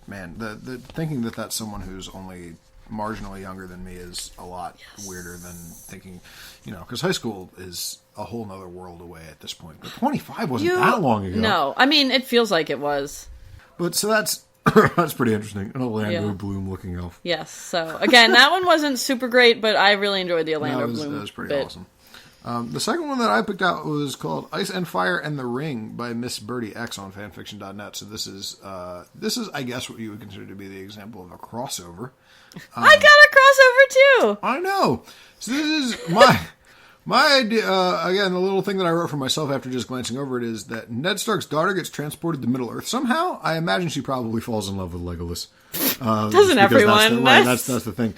man, the thinking that that's someone who's only marginally younger than me is a lot weirder than thinking, because high school is a whole nother world away at this point. But 25 wasn't that long ago. No. I mean, it feels like it was. But so that's pretty interesting. An Orlando Bloom looking elf. Yes. So, again, that one wasn't super great, but I really enjoyed the Orlando Bloom. That was pretty awesome. The second one that I picked out was called Ice and Fire and the Ring by Miss Birdie X on fanfiction.net. So this is, I guess, what you would consider to be the example of a crossover. I got a crossover, too! I know! So this is my idea, again, the little thing that I wrote for myself after just glancing over it is that Ned Stark's daughter gets transported to Middle-earth somehow. I imagine she probably falls in love with Legolas. Doesn't everyone? That's the thing.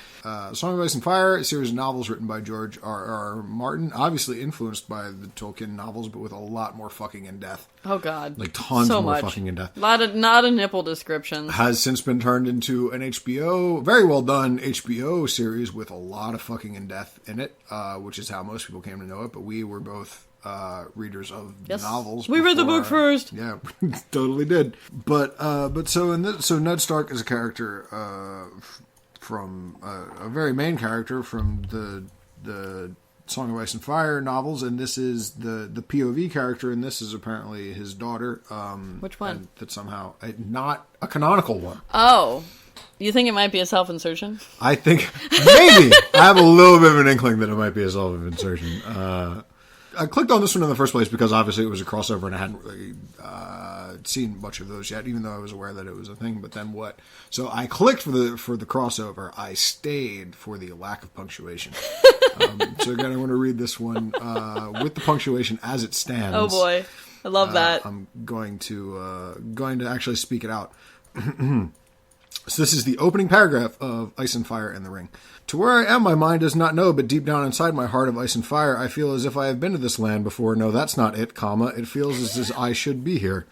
Song of Ice and Fire, a series of novels written by George R.R. Martin, obviously influenced by the Tolkien novels, but with a lot more fucking and death. Oh, God. Like tons more fucking and death. Not a nipple description. Has since been turned into an very well done HBO series with a lot of fucking and death in it, which is how most people came to know it, but we were both readers of the novels. We read the book first. Yeah, totally did. But so Ned Stark is a character from a very main character from the Song of Ice and Fire novels, and this is the POV character, and this is apparently his daughter. Which one? That somehow not a canonical one. Oh. You think it might be a self-insertion? I think maybe. I have a little bit of an inkling that it might be a self-insertion. I clicked on this one in the first place because obviously it was a crossover and I hadn't really seen much of those yet, even though I was aware that it was a thing. But then what? So I clicked for the crossover. I stayed for the lack of punctuation. So again, I want to read this one with the punctuation as it stands. Oh boy, I love that. I'm going to actually speak it out. So this is the opening paragraph of Ice and Fire and the Ring. To where I am, my mind does not know, but deep down inside my heart of ice and fire, I feel as if I have been to this land before. No, that's not it, it feels as I should be here.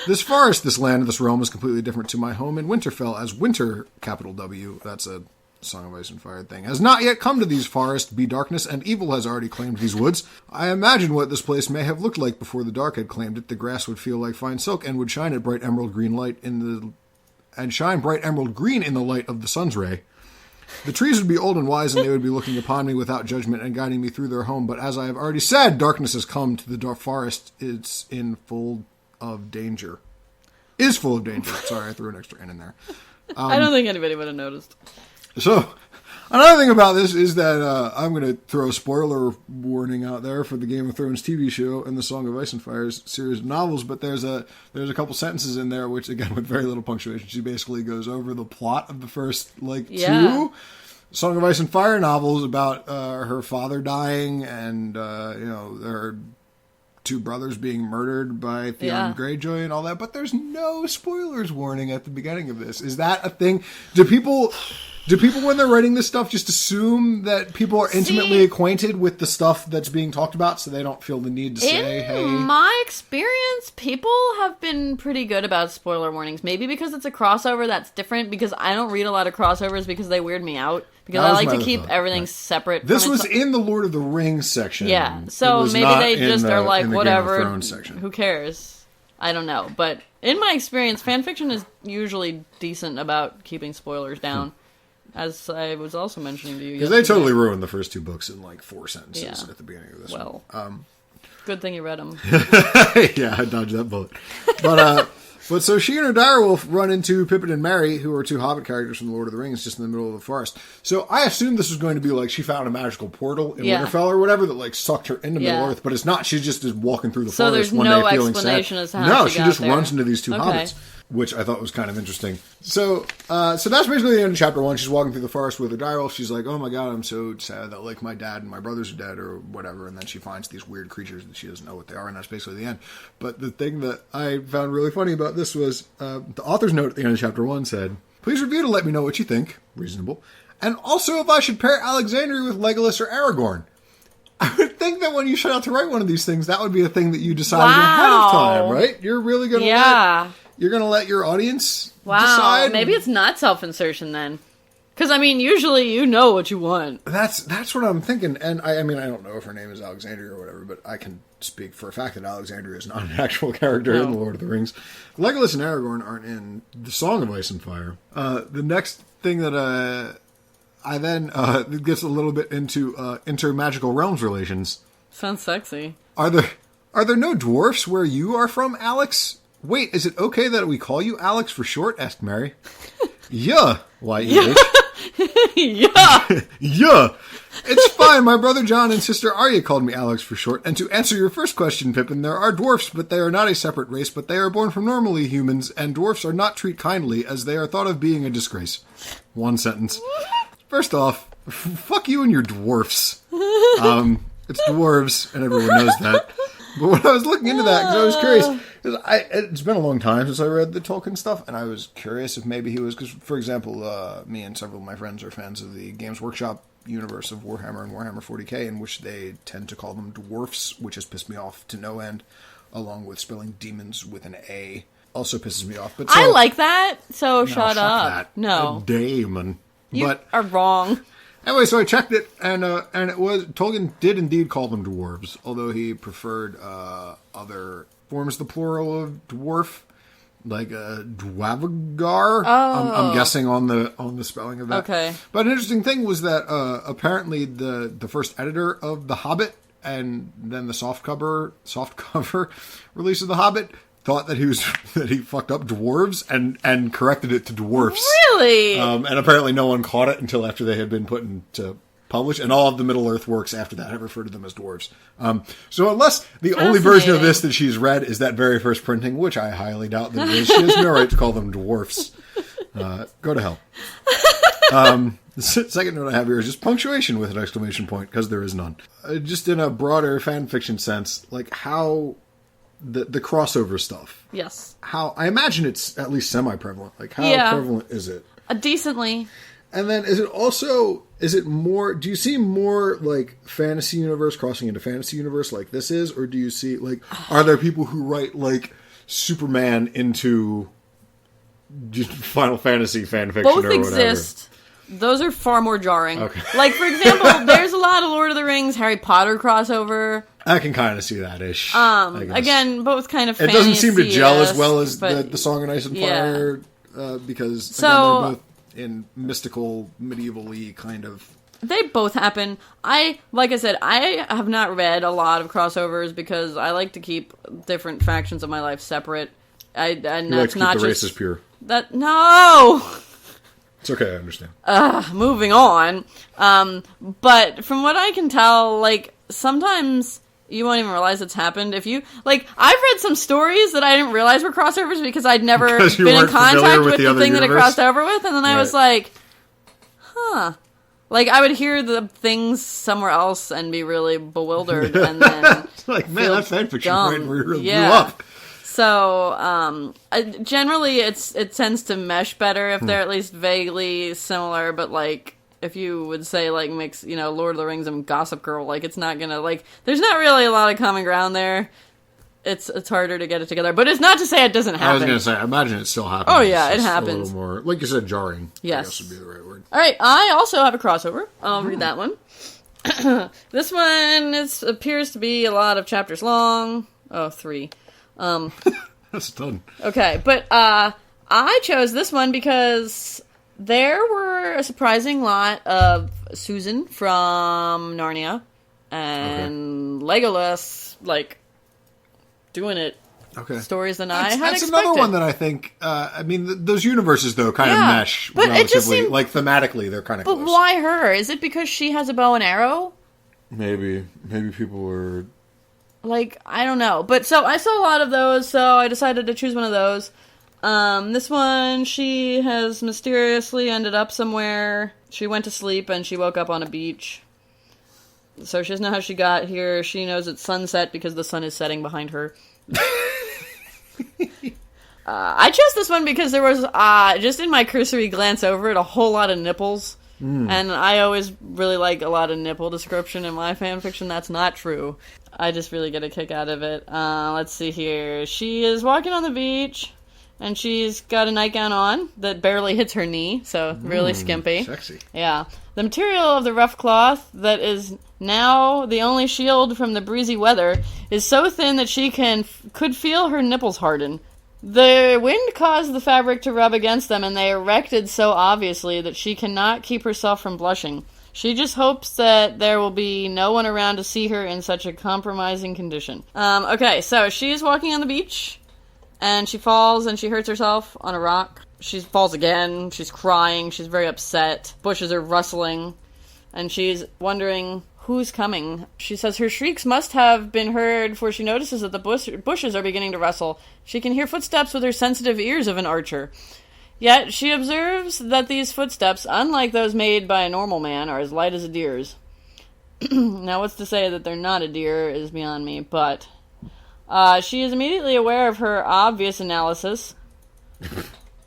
This forest, this land, this realm is completely different to my home in Winterfell, as winter, capital W, that's a Song of Ice and Fire thing, has not yet come to these forests, be darkness, and evil has already claimed these woods. I imagine what this place may have looked like before the dark had claimed it. The grass would feel like fine silk and would shine at bright emerald green shine bright emerald green in the light of the sun's ray. The trees would be old and wise, and they would be looking upon me without judgment and guiding me through their home. But as I have already said, darkness has come to the dark forest. It's in full of danger. Is full of danger. Sorry, I threw an extra N in there. I don't think anybody would have noticed. So, another thing about this is that I'm going to throw a spoiler warning out there for the Game of Thrones TV show and the Song of Ice and Fire series of novels, but there's a couple sentences in there which, again, with very little punctuation, she basically goes over the plot of the first, two Song of Ice and Fire novels about her father dying and, her two brothers being murdered by Theon Greyjoy and all that, but there's no spoilers warning at the beginning of this. Is that a thing? Do people, when they're writing this stuff, just assume that people are intimately acquainted with the stuff that's being talked about so they don't feel the need to say, hey... In my experience, people have been pretty good about spoiler warnings. Maybe because it's a crossover, that's different, because I don't read a lot of crossovers because they weird me out. Because I like to keep everything separate. This was in the Lord of the Rings section. Yeah, so maybe they just are like, whatever, who cares? I don't know. But in my experience, fanfiction is usually decent about keeping spoilers down. As I was also mentioning to you yesterday. Because they totally ruined the first two books in like 4 sentences at the beginning of this one. Good thing you read them. Yeah, I dodged that bullet. But so she and her direwolf run into Pippin and Merry, who are two Hobbit characters from The Lord of the Rings, just in the middle of the forest. So I assumed this was going to be like she found a magical portal in Winterfell or whatever that like sucked her into Middle-earth, but it's not. She just is walking through the forest one day feeling sad. So there's no explanation as to how she just runs into these two hobbits, which I thought was kind of interesting. So that's basically the end of chapter 1. She's walking through the forest with her direwolf. She's like, oh my god, I'm so sad that like my dad and my brothers are dead or whatever. And then she finds these weird creatures that she doesn't know what they are, and that's basically the end. But the thing that I found really funny about this was the author's note at the end of chapter 1 said, please review to let me know what you think. Reasonable. And also if I should pair Alexandria with Legolas or Aragorn. I would think that when you set out to write one of these things, that would be a thing that you decided ahead of time, right? You're really going to you're going to let your audience decide? Maybe it's not self-insertion then. Because, I mean, usually you know what you want. That's what I'm thinking. And, I mean, I don't know if her name is Alexandria or whatever, but I can speak for a fact that Alexandria is not an actual character in The Lord of the Rings. Legolas and Aragorn aren't in The Song of Ice and Fire. The next thing that I then gets a little bit into inter-magical realms relations. Sounds sexy. Are there no dwarfs where you are from, Alex? Wait, is it okay that we call you Alex for short? Asked Mary. Yeah. Y-E-H. Yeah. Yeah. It's fine. My brother John and sister Arya called me Alex for short. And to answer your first question, Pippin, there are dwarfs, but they are not a separate race, but they are born from normally humans, and dwarfs are not treated kindly, as they are thought of being a disgrace. One sentence. First off, fuck you and your dwarfs. It's dwarves, and everyone knows that. But when I was looking into that, because I was curious, it's been a long time since I read the Tolkien stuff, and I was curious if maybe he was, because, for example, me and several of my friends are fans of the Games Workshop universe of Warhammer and Warhammer 40k, in which they tend to call them dwarfs, which has pissed me off to no end, along with spelling demons with an A. Also pisses me off. But so, I like that, so shut up. That. No. A daemon. You are wrong. Anyway, so I checked it, and it was Tolkien did indeed call them dwarves, although he preferred other forms, the plural of dwarf, like dwavagar. Oh. I'm guessing on the spelling of that. Okay. But an interesting thing was that apparently the first editor of The Hobbit and then the softcover release of The Hobbit thought that he fucked up dwarves and corrected it to dwarfs. Really? And apparently no one caught it until after they had been put into publish, and all of the Middle-earth works after that have referred to them as dwarves. So unless the only version of this that she's read is that very first printing, which I highly doubt that it is, she has no right to call them dwarfs. Go to hell. The second note I have here is just punctuation with an exclamation point, because there is none. Just in a broader fan fiction sense, like how the crossover stuff. Yes. How I imagine it's at least semi-prevalent. Like how prevalent is it? Decently. And then is it more, do you see more like fantasy universe crossing into fantasy universe like this is, or do you see like, are there people who write like Superman into just Final Fantasy fanfiction or whatever? Both exist. Those are far more jarring. Okay. Like, for example, there's a lot of Lord of the Rings, Harry Potter crossover. I can kind of see that ish. Again, both kind of it doesn't seem to gel as well as the Song of Ice and Fire, because again, they're both in mystical, medieval-y kind of They both happen. Like I said, I have not read a lot of crossovers because I like to keep different factions of my life separate. And that's not the just race is pure. that. No. It's okay, I understand. Moving on. But from what I can tell, like sometimes you won't even realize it's happened. If you like, I've read some stories that I didn't realize were crossovers because I'd never been in contact with the thing that it crossed over with, and then I was like, huh. Like, I would hear the things somewhere else and be really bewildered, and then like, man, that fanfiction really blew yeah. up. So, generally, it tends to mesh better if they're at least vaguely similar, but, like, if you would say, like, mix, Lord of the Rings and Gossip Girl, like, it's not gonna, like, there's not really a lot of common ground there. It's harder to get it together, but it's not to say it doesn't happen. I was gonna say, I imagine it still happens. Oh yeah, it happens. A little more, like you said, jarring. Yes, I guess would be the right word. All right, I also have a crossover. I'll read that one. This one appears to be a lot of chapters long. Oh, 3. That's done. Okay, but I chose this one because there were a surprising lot of Susan from Narnia and Legolas, like, doing it. Okay. Stories than I had expected. That's another one that I think, those universes, though, kind of mesh relatively, like, thematically, they're kind of close. But why her? Is it because she has a bow and arrow? Maybe people were... Like, I don't know. But, so, I saw a lot of those, so I decided to choose one of those. This one, she has mysteriously ended up somewhere. She went to sleep, and she woke up on a beach. So she doesn't know how she got here. She knows it's sunset because the sun is setting behind her. I chose this one because there was, just in my cursory glance over it, a whole lot of nipples. And I always really like a lot of nipple description in my fanfiction. That's not true. I just really get a kick out of it. Let's see here. She is walking on the beach, and she's got a nightgown on that barely hits her knee, so really skimpy. Sexy. Yeah. The material of the rough cloth that is now the only shield from the breezy weather is so thin that she could feel her nipples harden. The wind caused the fabric to rub against them, and they erected so obviously that she cannot keep herself from blushing. She just hopes that there will be no one around to see her in such a compromising condition. Okay, so she's walking on the beach, and she falls and she hurts herself on a rock. She falls again, she's crying, she's very upset. Bushes are rustling, and she's wondering who's coming. She says her shrieks must have been heard, for she notices that the bushes are beginning to rustle. She can hear footsteps with her sensitive ears of an archer. Yet she observes that these footsteps, unlike those made by a normal man, are as light as a deer's. Now, what's to say that they're not a deer is beyond me, but she is immediately aware of her obvious analysis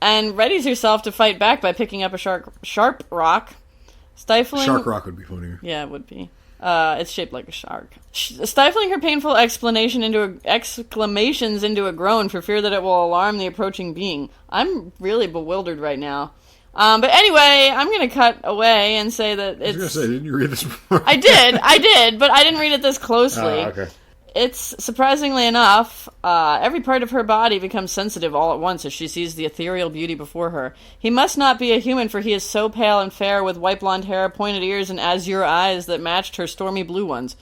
and readies herself to fight back by picking up a sharp rock. Shark rock would be funnier. Yeah, it would be. It's shaped like a shark. Stifling her painful exclamations into a groan for fear that it will alarm the approaching being. I'm really bewildered right now. But anyway, I'm going to cut away and say that it's... I was going to say, didn't you read this before? I did, but I didn't read it this closely. Okay. It's, surprisingly enough, every part of her body becomes sensitive all at once as she sees the ethereal beauty before her. He must not be a human, for he is so pale and fair, with white blonde hair, pointed ears, and azure eyes that matched her stormy blue ones.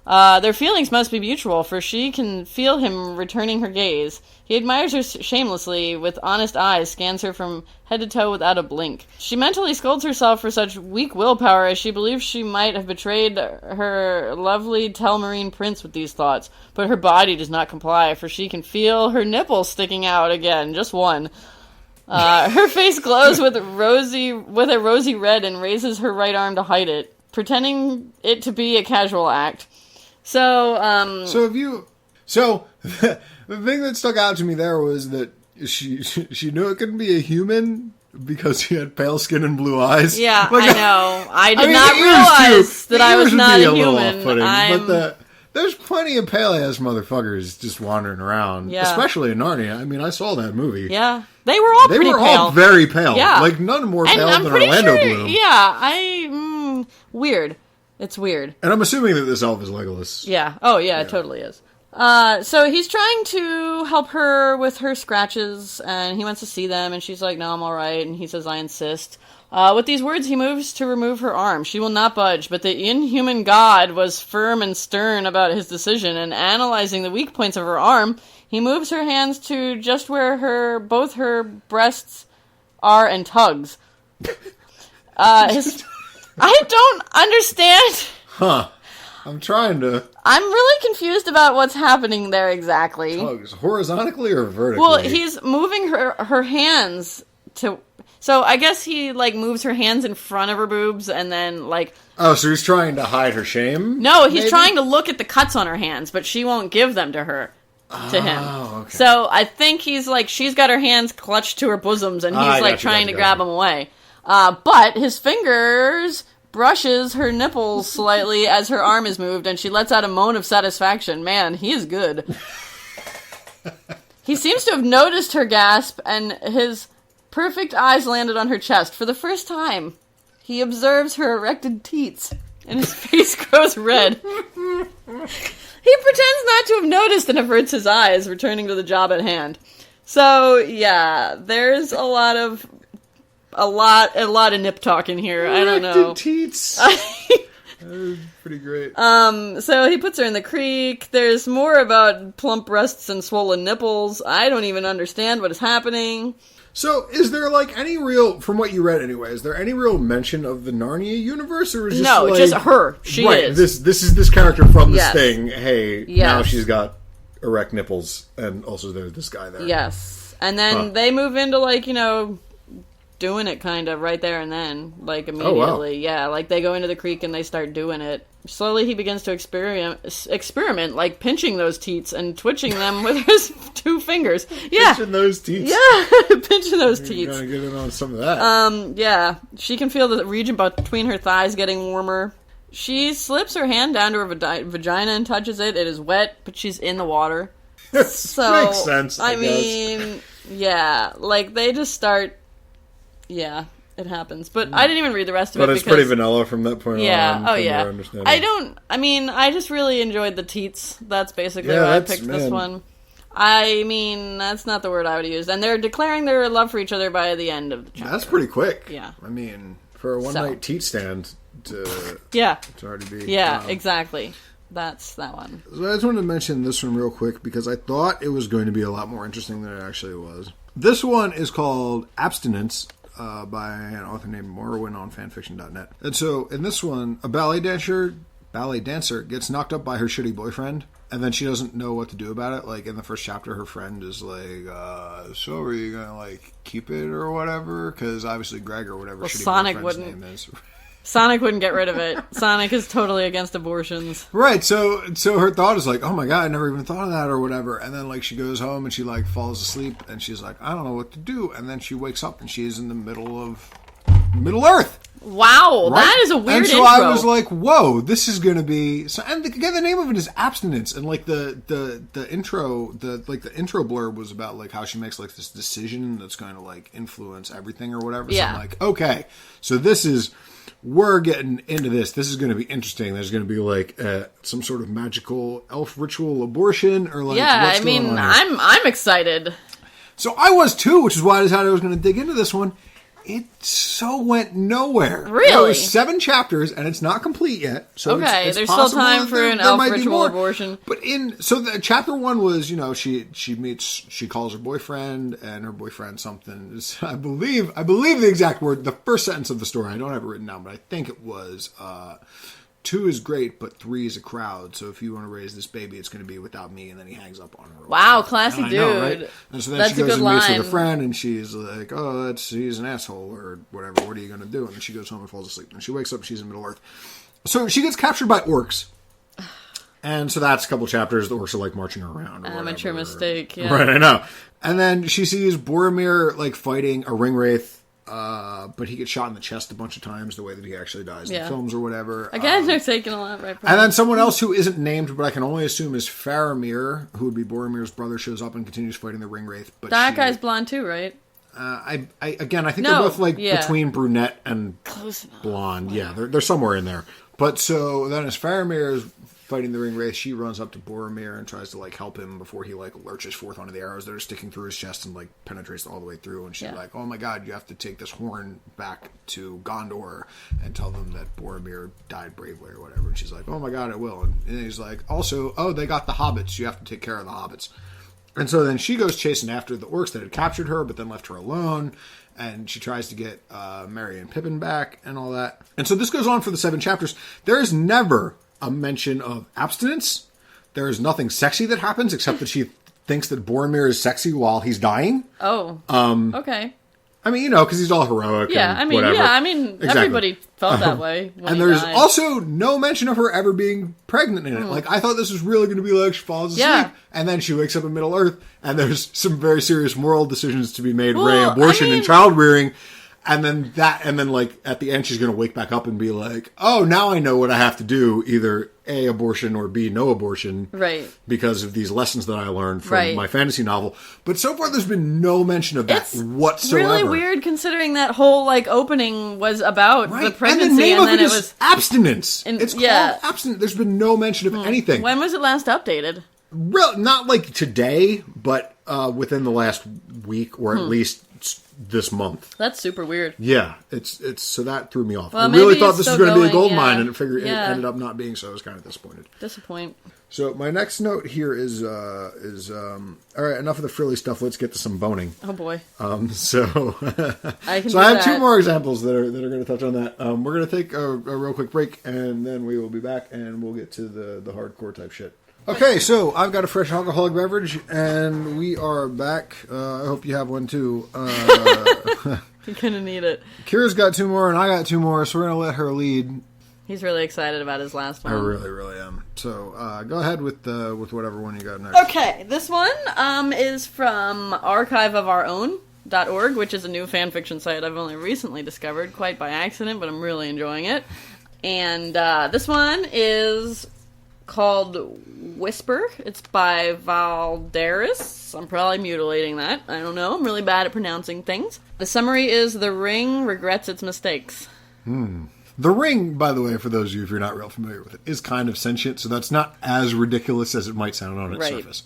Their feelings must be mutual, for she can feel him returning her gaze. He admires her shamelessly, with honest eyes, scans her from head to toe without a blink. She mentally scolds herself for such weak willpower, as she believes she might have betrayed her lovely Telmarine prince with these thoughts. But her body does not comply, for she can feel her nipples sticking out again, just one. Her face glows with a rosy red and raises her right arm to hide it, pretending it to be a casual act. So the thing that stuck out to me there was that she knew it couldn't be a human because he had pale skin and blue eyes. Yeah, like, I know. I did not realize that I was not a human. But there's plenty of pale-ass motherfuckers just wandering around, especially in Narnia. I mean, I saw that movie. Yeah. They were all pretty pale. They were all very pale. Yeah. Like, none more pale than Orlando Bloom. Yeah, weird. It's weird. And I'm assuming that this elf is Legolas. Yeah. Oh, yeah, it totally is. So he's trying to help her with her scratches, and he wants to see them, and she's like, no, I'm all right, and he says, I insist. With these words, he moves to remove her arm. She will not budge, but the inhuman god was firm and stern about his decision, and analyzing the weak points of her arm, he moves her hands to just where both her breasts are and tugs. I don't understand. Huh. I'm trying to... I'm really confused about what's happening there exactly. Tugs. Horizontally or vertically? Well, he's moving her hands to... So I guess he, like, moves her hands in front of her boobs and then, like... Oh, so he's trying to hide her shame? No, he's trying to look at the cuts on her hands, but she won't give them to her. To him. Okay. So I think he's, like, she's got her hands clutched to her bosoms and he's, trying to grab them away. But his fingers brushes her nipples slightly as her arm is moved and she lets out a moan of satisfaction. Man, he is good. He seems to have noticed her gasp and his... perfect eyes landed on her chest. For the first time, he observes her erected teats, and his face grows red. He pretends not to have noticed and averts his eyes, returning to the job at hand. So, yeah, there's a lot of nip talk in here. I don't know. Erected teats. Pretty great. So he puts her in the creek. There's more about plump breasts and swollen nipples. I don't even understand what is happening. So, is there, like, any real, from what you read anyway, is there any real mention of the Narnia universe, or is just, no, like... just her. She is. This is this character from this Yes. thing, hey, Yes. now she's got erect nipples, and also there's this guy there. Yes. And then they move into, like, you know, doing it kind of right there and then, like, immediately. Oh, wow. Yeah, like, they go into the creek and they start doing it. Slowly he begins to experiment, like pinching those teats and twitching them with his 2 fingers. Yeah. Pinching those teats. Yeah, pinching those teats. Gotta get in on some of that. Yeah. She can feel the region between her thighs getting warmer. She slips her hand down to her vagina and touches it. It is wet, but she's in the water. So, makes sense, I guess. mean, yeah, like, they just start, yeah, it happens. But I didn't even read the rest of it. But it's pretty vanilla from that point on. Oh, yeah. I just really enjoyed the teats. That's basically why I picked this one. I mean, that's not the word I would use. And they're declaring their love for each other by the end of the chapter. That's pretty quick. Yeah. I mean, for a one-night teat stand, it's hard to be. Yeah, exactly. That's that one. So I just wanted to mention this one real quick because I thought it was going to be a lot more interesting than it actually was. This one is called Abstinence by an author named Morrowind on fanfiction.net. And so in this one, a ballet dancer gets knocked up by her shitty boyfriend, and then she doesn't know what to do about it. Like in the first chapter, her friend is like, so are you going to like keep it or whatever? Because obviously Greg or whatever shitty Sonic boyfriend's name is. Sonic wouldn't get rid of it. Sonic is totally against abortions. Right, so her thought is like, oh my god, I never even thought of that or whatever. And then like she goes home and she like falls asleep and she's like, I don't know what to do. And then she wakes up and she's in the middle of Middle Earth. Wow, right? that is a weird intro. And so I was like, whoa, this is going to be... So, and again, the name of it is Abstinence. And like the intro, the blurb was about like how she makes like this decision that's going to like influence everything or whatever. Yeah. So I'm like, okay, so this is... We're getting into this. This is going to be interesting. There's going to be like some sort of magical elf ritual abortion, or like what's going on here? I'm excited. So I was too, which is why I decided I was going to dig into this one. It so went nowhere. Really? There was 7 chapters, and it's not complete yet. So okay, it's there's still time for an elf ritual abortion. But the chapter 1 was, she calls her boyfriend, and her boyfriend something is, I believe the exact word, the first sentence of the story. I don't have it written down, but I think it was 2 is great, but 3 is a crowd. So if you want to raise this baby, it's going to be without me. And then he hangs up on her. Wow, classy dude. Know, right? And so then That's she goes a good and meets line. with her friend, and she's like, "Oh, he's an asshole," or whatever. What are you going to do? And then she goes home and falls asleep. And she wakes up, and she's in Middle Earth. So she gets captured by orcs. And so that's a couple chapters. The orcs are like marching her around. Amateur mistake. Yeah. Right, I know. And then she sees Boromir like fighting a ring wraith. But he gets shot in the chest a bunch of times, the way that he actually dies in the films or whatever. Again, they're taking a lot right from And then someone else who isn't named, but I can only assume is Faramir, who would be Boromir's brother, shows up and continues fighting the ring wraith. But that guy's blonde too, right? I think No, they're both like yeah. between brunette and Close enough. blonde. Yeah, they're somewhere in there. But so then as Faramir is fighting the ring wraith, she runs up to Boromir and tries to like help him before he like lurches forth onto the arrows that are sticking through his chest and like penetrates all the way through. And she's like, "Oh my God, you have to take this horn back to Gondor and tell them that Boromir died bravely or whatever." And she's like, "Oh my God, I will." And he's like, "Also, oh, they got the hobbits. You have to take care of the hobbits." And so then she goes chasing after the orcs that had captured her, but then left her alone. And she tries to get Merry and Pippin back and all that. And so this goes on for the 7 chapters. There is never a mention of abstinence. There is nothing sexy that happens except that she thinks that Boromir is sexy while he's dying. Oh. Okay. I mean, you know, because he's all heroic. Yeah, and whatever. Exactly. Everybody felt that way. When and there's died. also no mention of her ever being pregnant in it. Like, I thought this was really going to be like she falls asleep, and then she wakes up in Middle Earth, and there's some very serious moral decisions to be made, abortion and child rearing. And then like at the end, she's going to wake back up and be like, "Oh, now I know what I have to do: either A, abortion, or B, no abortion." Right. Because of these lessons that I learned from my fantasy novel. But so far, there's been no mention of that whatsoever. Really weird, considering that whole like opening was about the pregnancy, and the name of then it it is was abstinence. It's called abstinence. There's been no mention of anything. When was it last updated? Not like today, but within the last week, or at least this month. That's super weird. Yeah, it's so that threw me off. Well, I really thought it's this was going to be a gold going, mine, and it ended up not being so. I was kind of disappointed. So my next note here is all right. Enough of the frilly stuff. Let's get to some boning. Oh boy. So I have 2 more examples that are going to touch on that. We're going to take a real quick break, and then we will be back, and we'll get to the hardcore type shit. Okay, so I've got a fresh alcoholic beverage, and we are back. I hope you have one too. You're gonna need it. Kira's got 2 more, and I got 2 more, so we're gonna let her lead. He's really excited about his last one. I really, really am. So go ahead with whatever one you got next. Okay, this one is from archiveofourown.org, which is a new fanfiction site I've only recently discovered, quite by accident, but I'm really enjoying it. And this one is called Whisper. It's by Valderis. I'm probably mutilating that. I don't know. I'm really bad at pronouncing things. The summary is: the ring regrets its mistakes. The ring, by the way, for those of you if you're not real familiar with it, is kind of sentient, so that's not as ridiculous as it might sound on its surface.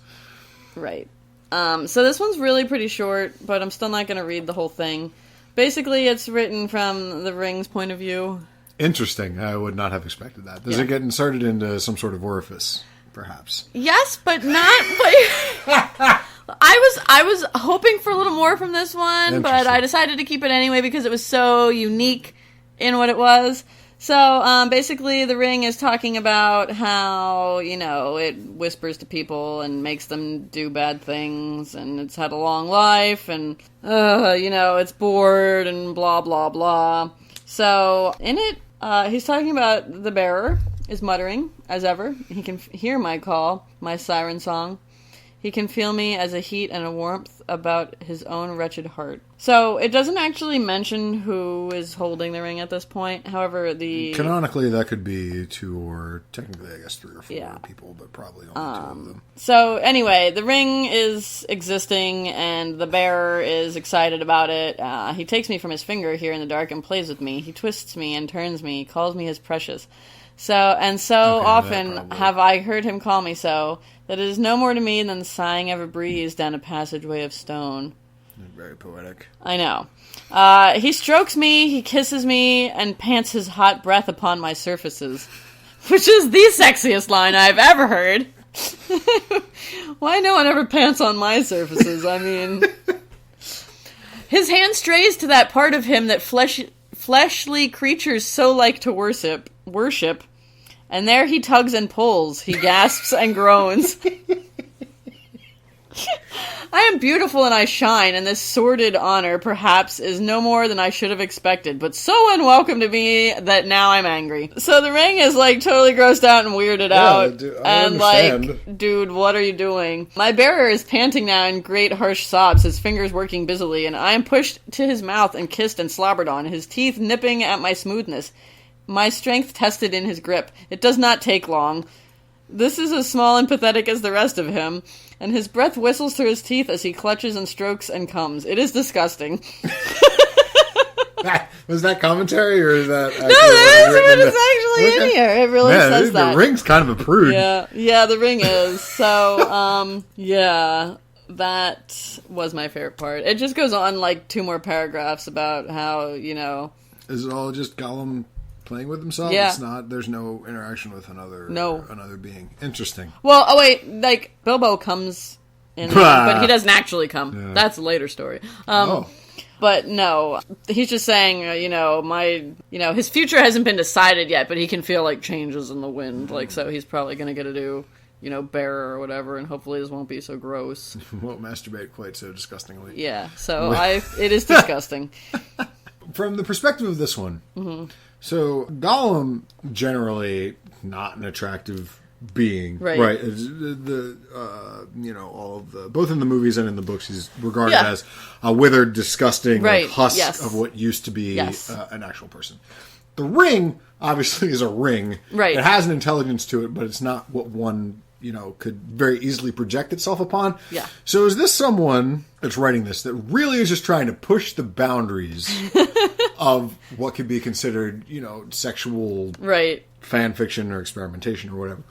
Right. So this one's really pretty short, but I'm still not going to read the whole thing. Basically, it's written from the ring's point of view. Interesting. I would not have expected that. Does it get inserted into some sort of orifice, perhaps? Yes, but not. I was hoping for a little more from this one, but I decided to keep it anyway because it was so unique in what it was. So basically, the ring is talking about how it whispers to people and makes them do bad things, and it's had a long life, and it's bored and blah blah blah. So in it. He's talking about the bearer is muttering, as ever. He can hear my call, my siren song. He can feel me as a heat and a warmth about his own wretched heart. So, it doesn't actually mention who is holding the ring at this point. However, canonically, that could be 2 or, technically, I guess 3 or 4 people, but probably only 2 of them. So, anyway, the ring is existing, and the bearer is excited about it. He takes me from his finger here in the dark and plays with me. He twists me and turns me, calls me his precious. So often have I heard him call me so, that it is no more to me than the sighing of a breeze down a passageway of stone. Very poetic. I know. He strokes me, he kisses me, and pants his hot breath upon my surfaces. Which is the sexiest line I've ever heard. Why no one ever pants on my surfaces? I mean... His hand strays to that part of him that fleshly creatures so like to worship, and there he tugs and pulls, he gasps and groans. I am beautiful and I shine, and this sordid honor, perhaps, is no more than I should have expected, but so unwelcome to me that now I'm angry. So the ring is, totally grossed out and weirded out, and dude, what are you doing? My bearer is panting now in great harsh sobs, his fingers working busily, and I am pushed to his mouth and kissed and slobbered on, his teeth nipping at my smoothness. My strength tested in his grip. It does not take long. This is as small and pathetic as the rest of him, and his breath whistles through his teeth as he clutches and strokes and comes. It is disgusting. Was that commentary, or is that actually... No, that is what is actually in here. It really says that. The Ring's kind of a prude. Yeah, the Ring is. So, yeah, that was my favorite part. It just goes on, like, 2 more paragraphs about how, you know... Is it all just Gollum playing with himself? Yeah. It's not, there's no interaction with another being. Interesting. Well, oh wait, like, Bilbo comes in, but he doesn't actually come. Yeah. That's a later story. But no, he's just saying, his future hasn't been decided yet, but he can feel, like, changes in the wind. Like, so he's probably going to get to do, bear or whatever, and hopefully this won't be so gross. Won't masturbate quite so disgustingly. Yeah, so it is disgusting. From the perspective of this one, so Gollum, generally not an attractive being, right? All of the, both in the movies and in the books, he's regarded as a withered, disgusting husk of what used to be an actual person. The Ring obviously is a ring. Right. It has an intelligence to it, but it's not what one could very easily project itself upon. Yeah. So is this someone that's writing this that really is just trying to push the boundaries of what could be considered, sexual fan fiction or experimentation or whatever?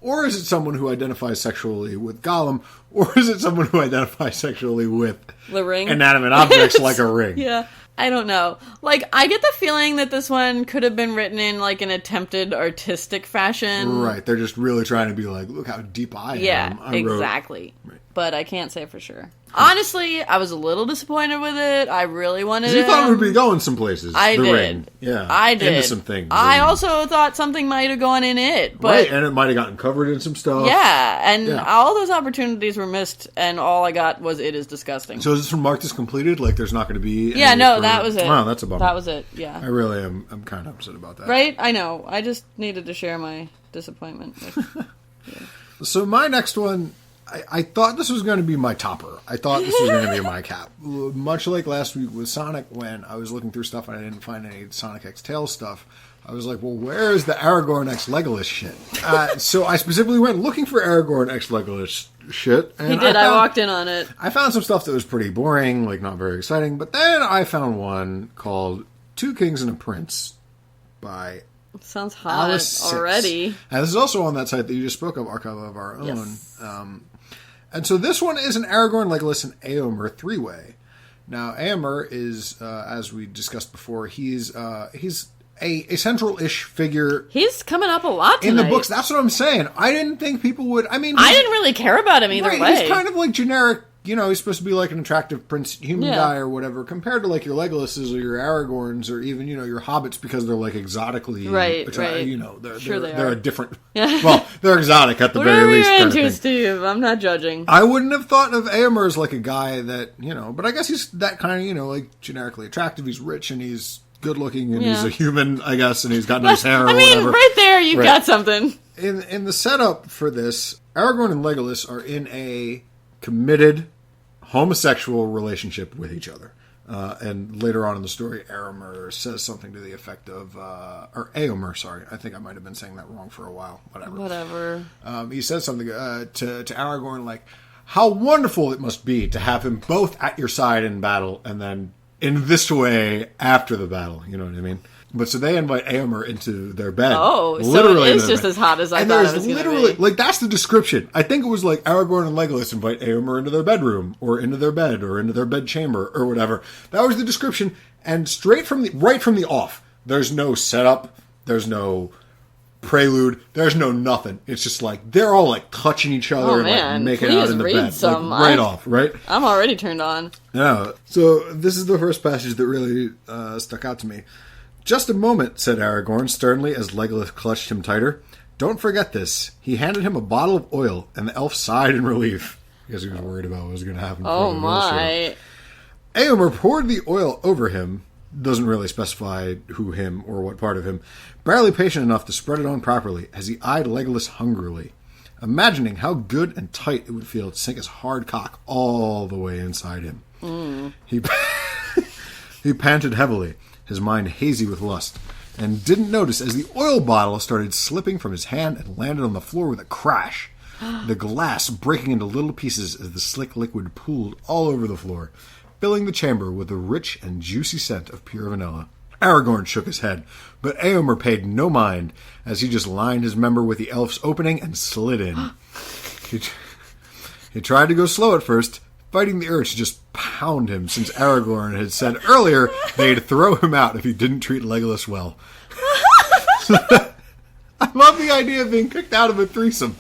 Or is it someone who identifies sexually with Gollum? Or is it someone who identifies sexually with the Ring? Inanimate objects like a ring? Yeah. I don't know. Like, I get the feeling that this one could have been written in, like, an attempted artistic fashion. Right. They're just really trying to be like, look how deep I am. Yeah, exactly. Right. But I can't say for sure. Honestly, I was a little disappointed with it. I really wanted it. You thought it would be going some places. I did. Ring. Yeah. I did. Into some things. I also thought something might have gone in it. But right, and it might have gotten covered in some stuff. Yeah, and all those opportunities were missed, and all I got was it is disgusting. So is this from marked as completed? Like there's not going to be... Yeah, no, that was it. Wow, that's a bummer. That was it, yeah. I really am I'm kind of upset about that. Right? I know. I just needed to share my disappointment with... So my next one... I thought this was going to be my topper. I thought this was going to be my cap. Much like last week with Sonic, when I was looking through stuff and I didn't find any Sonic X Tails stuff, I was like, well, where is the Aragorn X Legolas shit? So I specifically went looking for Aragorn X Legolas shit. And he did. I walked in on it. I found some stuff that was pretty boring, like not very exciting. But then I found one called Two Kings and a Prince by... Sounds hot Alice already. And this is also on that site that you just spoke of, Archive of Our Own. Yes. And so this one is an Aragorn, Legolas, and Éomer three-way. Now, Éomer is, as we discussed before, he's a central-ish figure. He's coming up a lot tonight. In the books. That's what I'm saying. I didn't think people would... I mean... I didn't really care about him either way. He's kind of like generic... he's supposed to be like an attractive prince, human guy or whatever, compared to like your Legolas's or your Aragorns or even, your Hobbits because they're like exotically... Right. They're a different... Well, they're exotic at the very least. Whatever you're into, Steve. I'm not judging. I wouldn't have thought of Éomer as like a guy that, but I guess he's that kind of, like generically attractive. He's rich and he's good looking and he's a human, I guess, and he's got nice hair or whatever. Right there, you've got something. In the setup for this, Aragorn and Legolas are in a committed homosexual relationship with each other. And later on in the story, Éomer says something to the effect of... or Éomer, sorry. I think I might have been saying that wrong for a while. Whatever. He says something to Aragorn like, how wonderful it must be to have him both at your side in battle and then in this way after the battle. You know what I mean? But so they invite Éomer into their bed. Oh, so it is just as hot as I thought it was going to be. Like, that's the description. I think it was like Aragorn and Legolas invite Éomer into their bedroom, or into their bed, or into their bedchamber, or whatever. That was the description, and right from the off, there's no setup, there's no prelude, there's no nothing. It's just like, they're all like touching each other and like making out in the bed. Some. Like, right off, right? I'm already turned on. Yeah. So this is the first passage that really stuck out to me. Just a moment, said Aragorn sternly as Legolas clutched him tighter. Don't forget this. He handed him a bottle of oil, and the elf sighed in relief. Because he was worried about what was going to happen. Oh, my. Éomer poured the oil over him. Doesn't really specify who him or what part of him. Barely patient enough to spread it on properly as he eyed Legolas hungrily, imagining how good and tight it would feel to sink his hard cock all the way inside him. He panted heavily, his mind hazy with lust. and didn't notice as the oil bottle started slipping from his hand and landed on the floor with a crash. The glass breaking into little pieces as the slick liquid pooled all over the floor, filling the chamber with a rich and juicy scent of pure vanilla. Aragorn shook his head, but Éomer paid no mind as he just lined his member with the elf's opening and slid in. He tried to go slow at first, fighting the urge to just pound him since Aragorn had said earlier they'd throw him out if he didn't treat Legolas well. I love the idea of being kicked out of a threesome.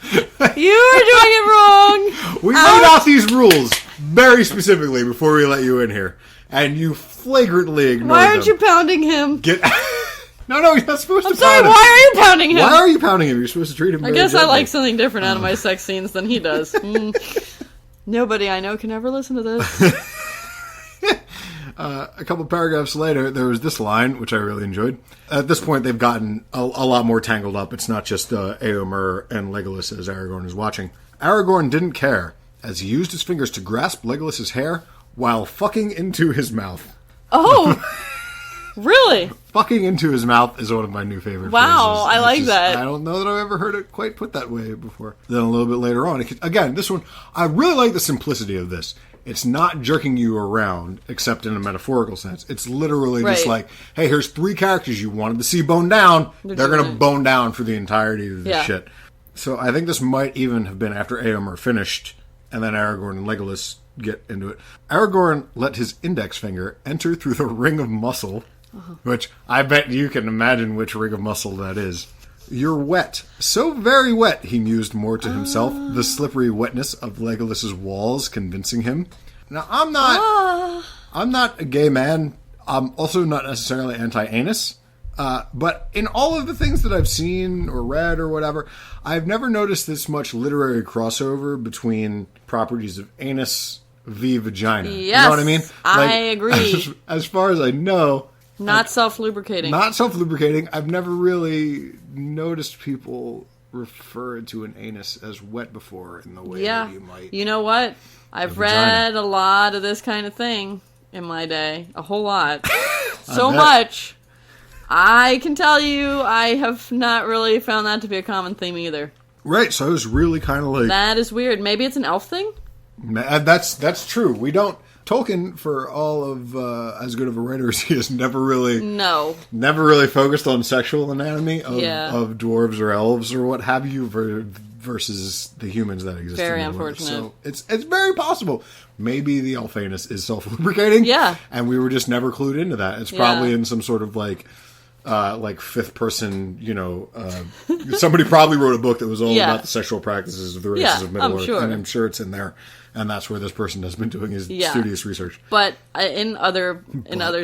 You are doing it wrong. We laid out these rules very specifically before we let you in here, and you flagrantly ignored them. Why aren't you pounding him? No, you're not supposed to sorry, pound him. why are you pounding him? Why are you pounding him? You're supposed to treat him I very guess gently. I like something different out of my sex scenes than he does. Nobody I know can ever listen to this. A couple paragraphs later, there was this line, which I really enjoyed. At this point, they've gotten a lot more tangled up. It's not just Éomer and Legolas as Aragorn is watching. Aragorn didn't care, as he used his fingers to grasp Legolas's hair while fucking into his mouth. Oh, really? Fucking into his mouth is one of my new favorite Wow, phrases. I like that. I don't know that I've ever heard it quite put that way before. Then a little bit later on, again, this one, I really like the simplicity of this. It's not jerking you around, except in a metaphorical sense. It's literally just Right. like, hey, here's 3 characters you wanted to see bone down. They're going to doing it. bone down for the entirety of this Yeah. shit. So I think this might even have been after Éomer finished, and then Aragorn and Legolas get into it. Aragorn let his index finger enter through the ring of muscle, which I bet you can imagine which ring of muscle that is. You're wet. So very wet, he mused more to himself, the slippery wetness of Legolas's walls convincing him. Now, I'm not a gay man. I'm also not necessarily anti-anus. But in all of the things that I've seen or read or whatever, I've never noticed this much literary crossover between properties of anus v. vagina. Yes, you know what I mean? I agree. As far as I know... Not self-lubricating. Not self-lubricating. I've never really noticed people refer to an anus as wet before in the way that you might. You know what? I've read a lot of this kind of thing in my day. A whole lot. So much. I can tell you I have not really found that to be a common theme either. Right, so I was really kind of like... That is weird. Maybe it's an elf thing? That's true. We don't... Tolkien, for all of as good of a writer as he is, never really focused on sexual anatomy of dwarves or elves or what have you versus the humans that exist. Very in the world. unfortunate. So it's very possible. Maybe the elf anus is self-lubricating. Yeah. And we were just never clued into that. It's probably in some sort of like fifth person, somebody probably wrote a book that was all about the sexual practices of the races of Middle Earth. Sure. And I'm sure it's in there. And that's where this person has been doing his studious research. But in other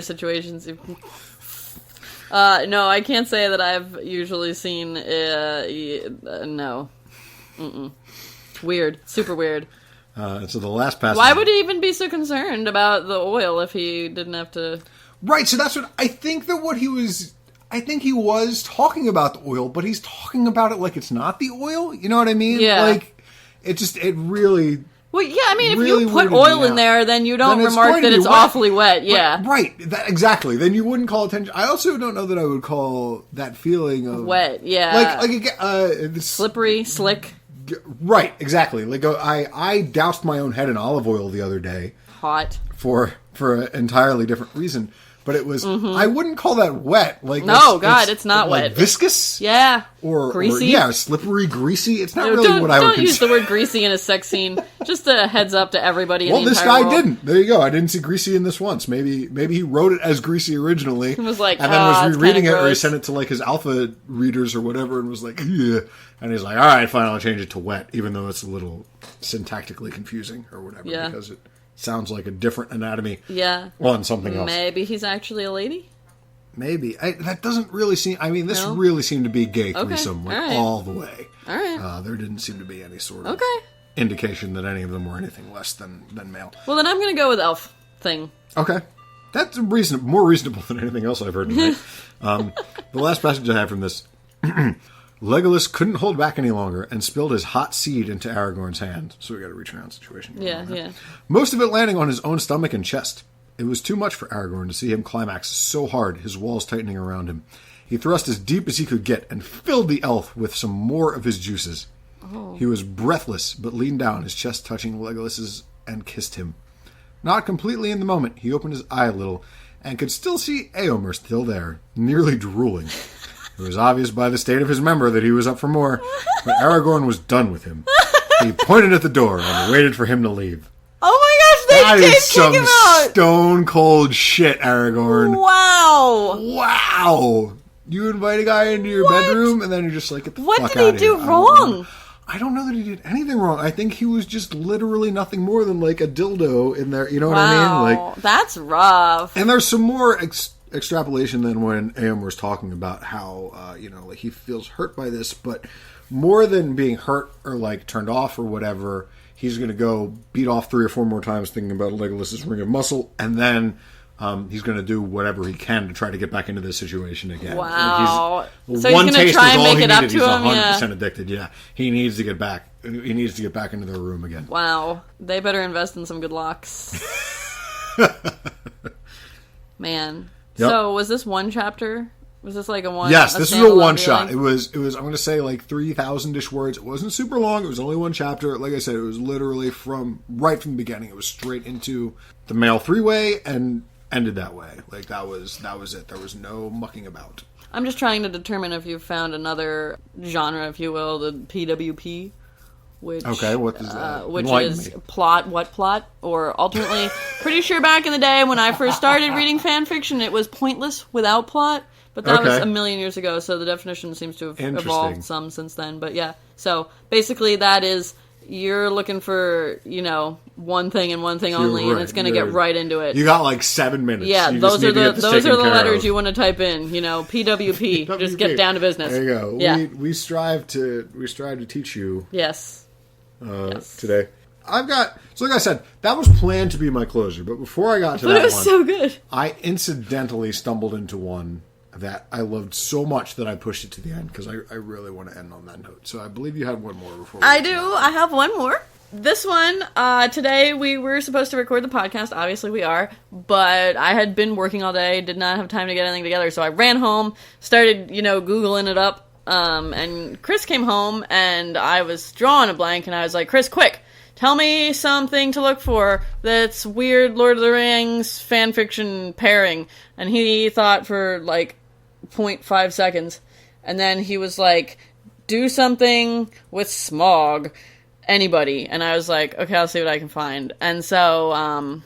situations, no, I can't say that I've usually seen. No, weird, super weird. So the last passage. Why would he even be so concerned about the oil if he didn't have to? Right. So that's what I think. I think he was talking about the oil, but he's talking about it like it's not the oil. You know what I mean? Yeah. Like it really. Well, yeah, I mean, really if you put weirded oil me in out. there, then you don't Then it's remark going to that be it's wet. awfully wet. Yeah. Right. Exactly. Then you wouldn't call attention. I also don't know that I would call that feeling of Wet, yeah. It's Slippery, slick, right. Exactly. Like I doused my own head in olive oil the other day hot. for an entirely different reason. But it was, I wouldn't call that wet. Like No, God, it's not like wet. Viscous? Yeah. Or greasy? Slippery, greasy. It's not really don't what I would don't use consider. the word greasy in a sex scene. Just a heads up to everybody in Well, the this entire guy world. didn't. There you go. I didn't see greasy in this once. Maybe he wrote it as greasy originally. He was like, and then was it's rereading it, kinda or he gross. sent it to like his alpha readers or whatever, and was like, yeah. And he's like, all right, fine, I'll change it to wet, even though it's a little syntactically confusing or whatever, Yeah. because it sounds like a different anatomy Yeah. on something else. Maybe he's actually a lady? Maybe. That doesn't really seem... I mean, this No? really seemed to be gay Okay, threesome, like, all right. all the way. All right. There didn't seem to be any sort of Okay. indication that any of them were anything less than male. Well, then I'm going to go with elf thing. Okay. That's more reasonable than anything else I've heard tonight. The last passage I have from this... Legolas couldn't hold back any longer and spilled his hot seed into Aragorn's hand. So we got a reach around situation. Yeah. Most of it landing on his own stomach and chest. It was too much for Aragorn to see him climax so hard, his walls tightening around him. He thrust as deep as he could get and filled the elf with some more of his juices. Oh. He was breathless, but leaned down, his chest touching Legolas's, and kissed him. Not completely in the moment, he opened his eye a little and could still see Éomer still there, nearly drooling. It was obvious by the state of his member that he was up for more, but Aragorn was done with him. He pointed at the door and waited for him to leave. Oh my gosh, they did kick him out! Stone cold shit, Aragorn. Wow. Wow. You invite a guy into your bedroom and then you're just like, get the fuck out of here. What did he do wrong? I don't know that he did anything wrong. I think he was just literally nothing more than like a dildo in there. You know what I mean? Like, that's rough. And there's some more extrapolation than when Éomer was talking about how, like he feels hurt by this, but more than being hurt or like turned off or whatever, he's going to go beat off 3 or 4 more times thinking about Legolas's ring of muscle, and then he's going to do whatever he can to try to get back into this situation again. Wow. Like so he's going to try and make it up to him? He's 100% addicted, yeah. He needs to get back. He needs to get back into their room again. Wow. They better invest in some good locks. Man. Yep. So was this one chapter? Was this like a one? Yes, this is a one shot. It was. I'm going to say like 3,000-ish words. It wasn't super long. It was only one chapter. Like I said, it was literally right from the beginning. It was straight into the male 3-way and ended that way. Like that was it. There was no mucking about. I'm just trying to determine if you've found another genre, if you will, the PWP. Which, okay, what is that? Which is plot, what plot? Or alternately, pretty sure back in the day when I first started reading fan fiction, it was pointless without plot. But that was a million years ago, so the definition seems to have evolved some since then. But yeah, so basically that is, you're looking for, one thing and one thing only, and it's going to get right into it. You got like 7 minutes. Yeah, those are the letters you want to type in. PWP. PWP. Just get down to business. There you go. Yeah. We strive to teach you. Yes. Today. So like I said, that was planned to be my closure, but before I got to that one, it was so good. I incidentally stumbled into one that I loved so much that I pushed it to the end because I really want to end on that note. So I believe you had one more before. I do. I have one more. This one, today we were supposed to record the podcast. Obviously we are, but I had been working all day, did not have time to get anything together. So I ran home, started, Googling it up. And Chris came home and I was drawing a blank and I was like, Chris, quick, tell me something to look for that's weird Lord of the Rings fanfiction pairing. And he thought for like 0.5 seconds. And then he was like, do something with Smaug. Anybody. And I was like, okay, I'll see what I can find. And so, again,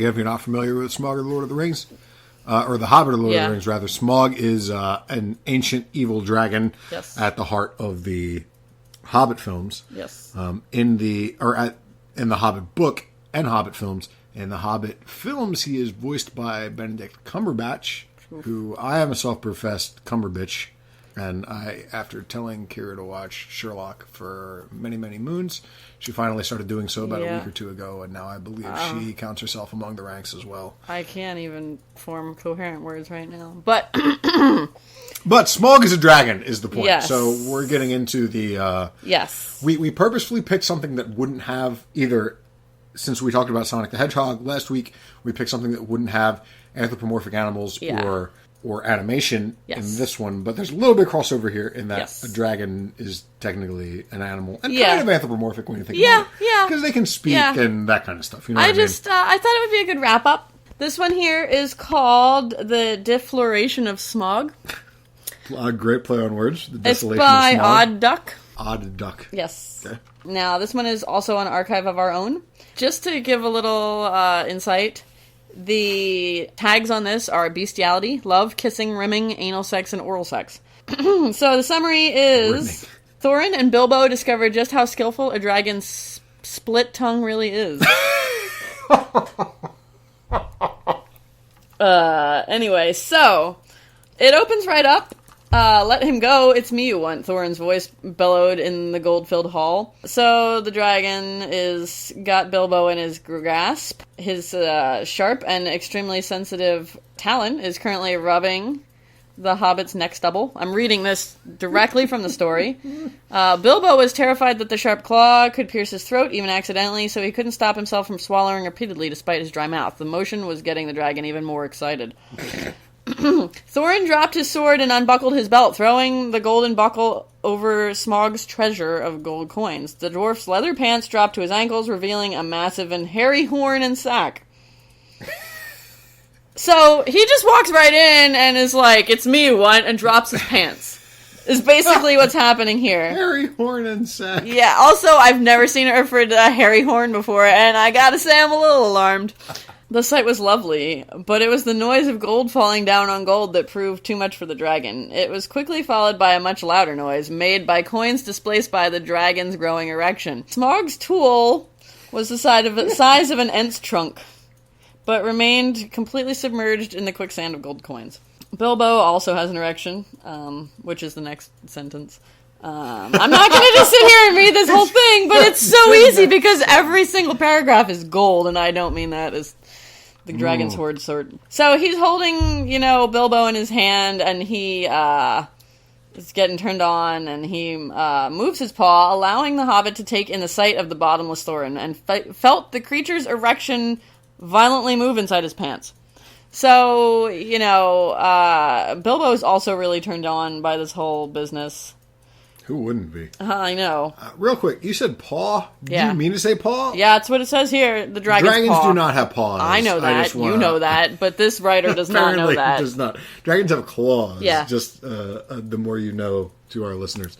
if you're not familiar with Smaug or the Lord of the Rings, or the Hobbit or Lord of the Rings, rather, Smaug is an ancient evil dragon at the heart of the Hobbit films. Yes. In the Hobbit book and Hobbit films. In the Hobbit films, he is voiced by Benedict Cumberbatch, who I am a self-professed Cumberbitch. And after telling Kira to watch Sherlock for many, many moons, she finally started doing so about a week or 2 ago, and now I believe she counts herself among the ranks as well. I can't even form coherent words right now. But Smaug is a dragon, is the point. Yes. So we're getting into the... yes. We purposefully picked something that wouldn't have either... Since we talked about Sonic the Hedgehog last week, we picked something that wouldn't have anthropomorphic animals or animation in this one, but there's a little bit of crossover here in that a dragon is technically an animal and kind of anthropomorphic when you think about it. Yeah, because they can speak and that kind of stuff. You know what I mean? I thought it would be a good wrap up. This one here is called The Defloration of Smaug. Great play on words. The it's by of Smaug. Odd Duck. Odd Duck. Yes. Okay. Now this one is also on Archive of Our Own. Just to give a little insight. The tags on this are bestiality, love, kissing, rimming, anal sex, and oral sex. So the summary is... Thorin and Bilbo discover just how skillful a dragon's split tongue really is. Anyway, so... It opens right up. Let him go, it's me you want, Thorin's voice bellowed in the gold-filled hall. So the dragon is got Bilbo in his grasp. His sharp and extremely sensitive talon is currently rubbing the Hobbit's neck stubble. I'm reading this directly from the story. Bilbo was terrified that the sharp claw could pierce his throat, even accidentally, so he couldn't stop himself from swallowing repeatedly despite his dry mouth. The motion was getting the dragon even more excited. Thorin dropped his sword and unbuckled his belt, throwing the golden buckle over Smaug's treasure of gold coins. The dwarf's leather pants dropped to his ankles, revealing a massive and hairy horn and sack. So, he just walks right in and is like, it's me, what? And drops his pants. Is basically what's happening here. Hairy horn and sack. Yeah, also, I've never seen it referred to a hairy horn before, and I gotta say I'm a little alarmed. The sight was lovely, but it was the noise of gold falling down on gold that proved too much for the dragon. It was quickly followed by a much louder noise, made by coins displaced by the dragon's growing erection. Smaug's tool was the size of an Ent's trunk, but remained completely submerged in the quicksand of gold coins. Bilbo also has an erection, which is the next sentence. I'm not going to just sit here and read this whole thing, but it's so easy because every single paragraph is gold, and I don't mean that as the dragon's horde sort. So he's holding, Bilbo in his hand, and he is getting turned on, and he moves his paw, allowing the hobbit to take in the sight of the bottomless Thorin, and felt the creature's erection violently move inside his pants. So, Bilbo is also really turned on by this whole business. Who wouldn't be? I know. Real quick, you said paw? Yeah. Do you mean to say paw? Yeah, that's what it says here. The dragon's Dragons paw. do not have paws. I know that. You know that. But this writer does not know that. Does not. Dragons have claws. Yeah. Just the more you know to our listeners.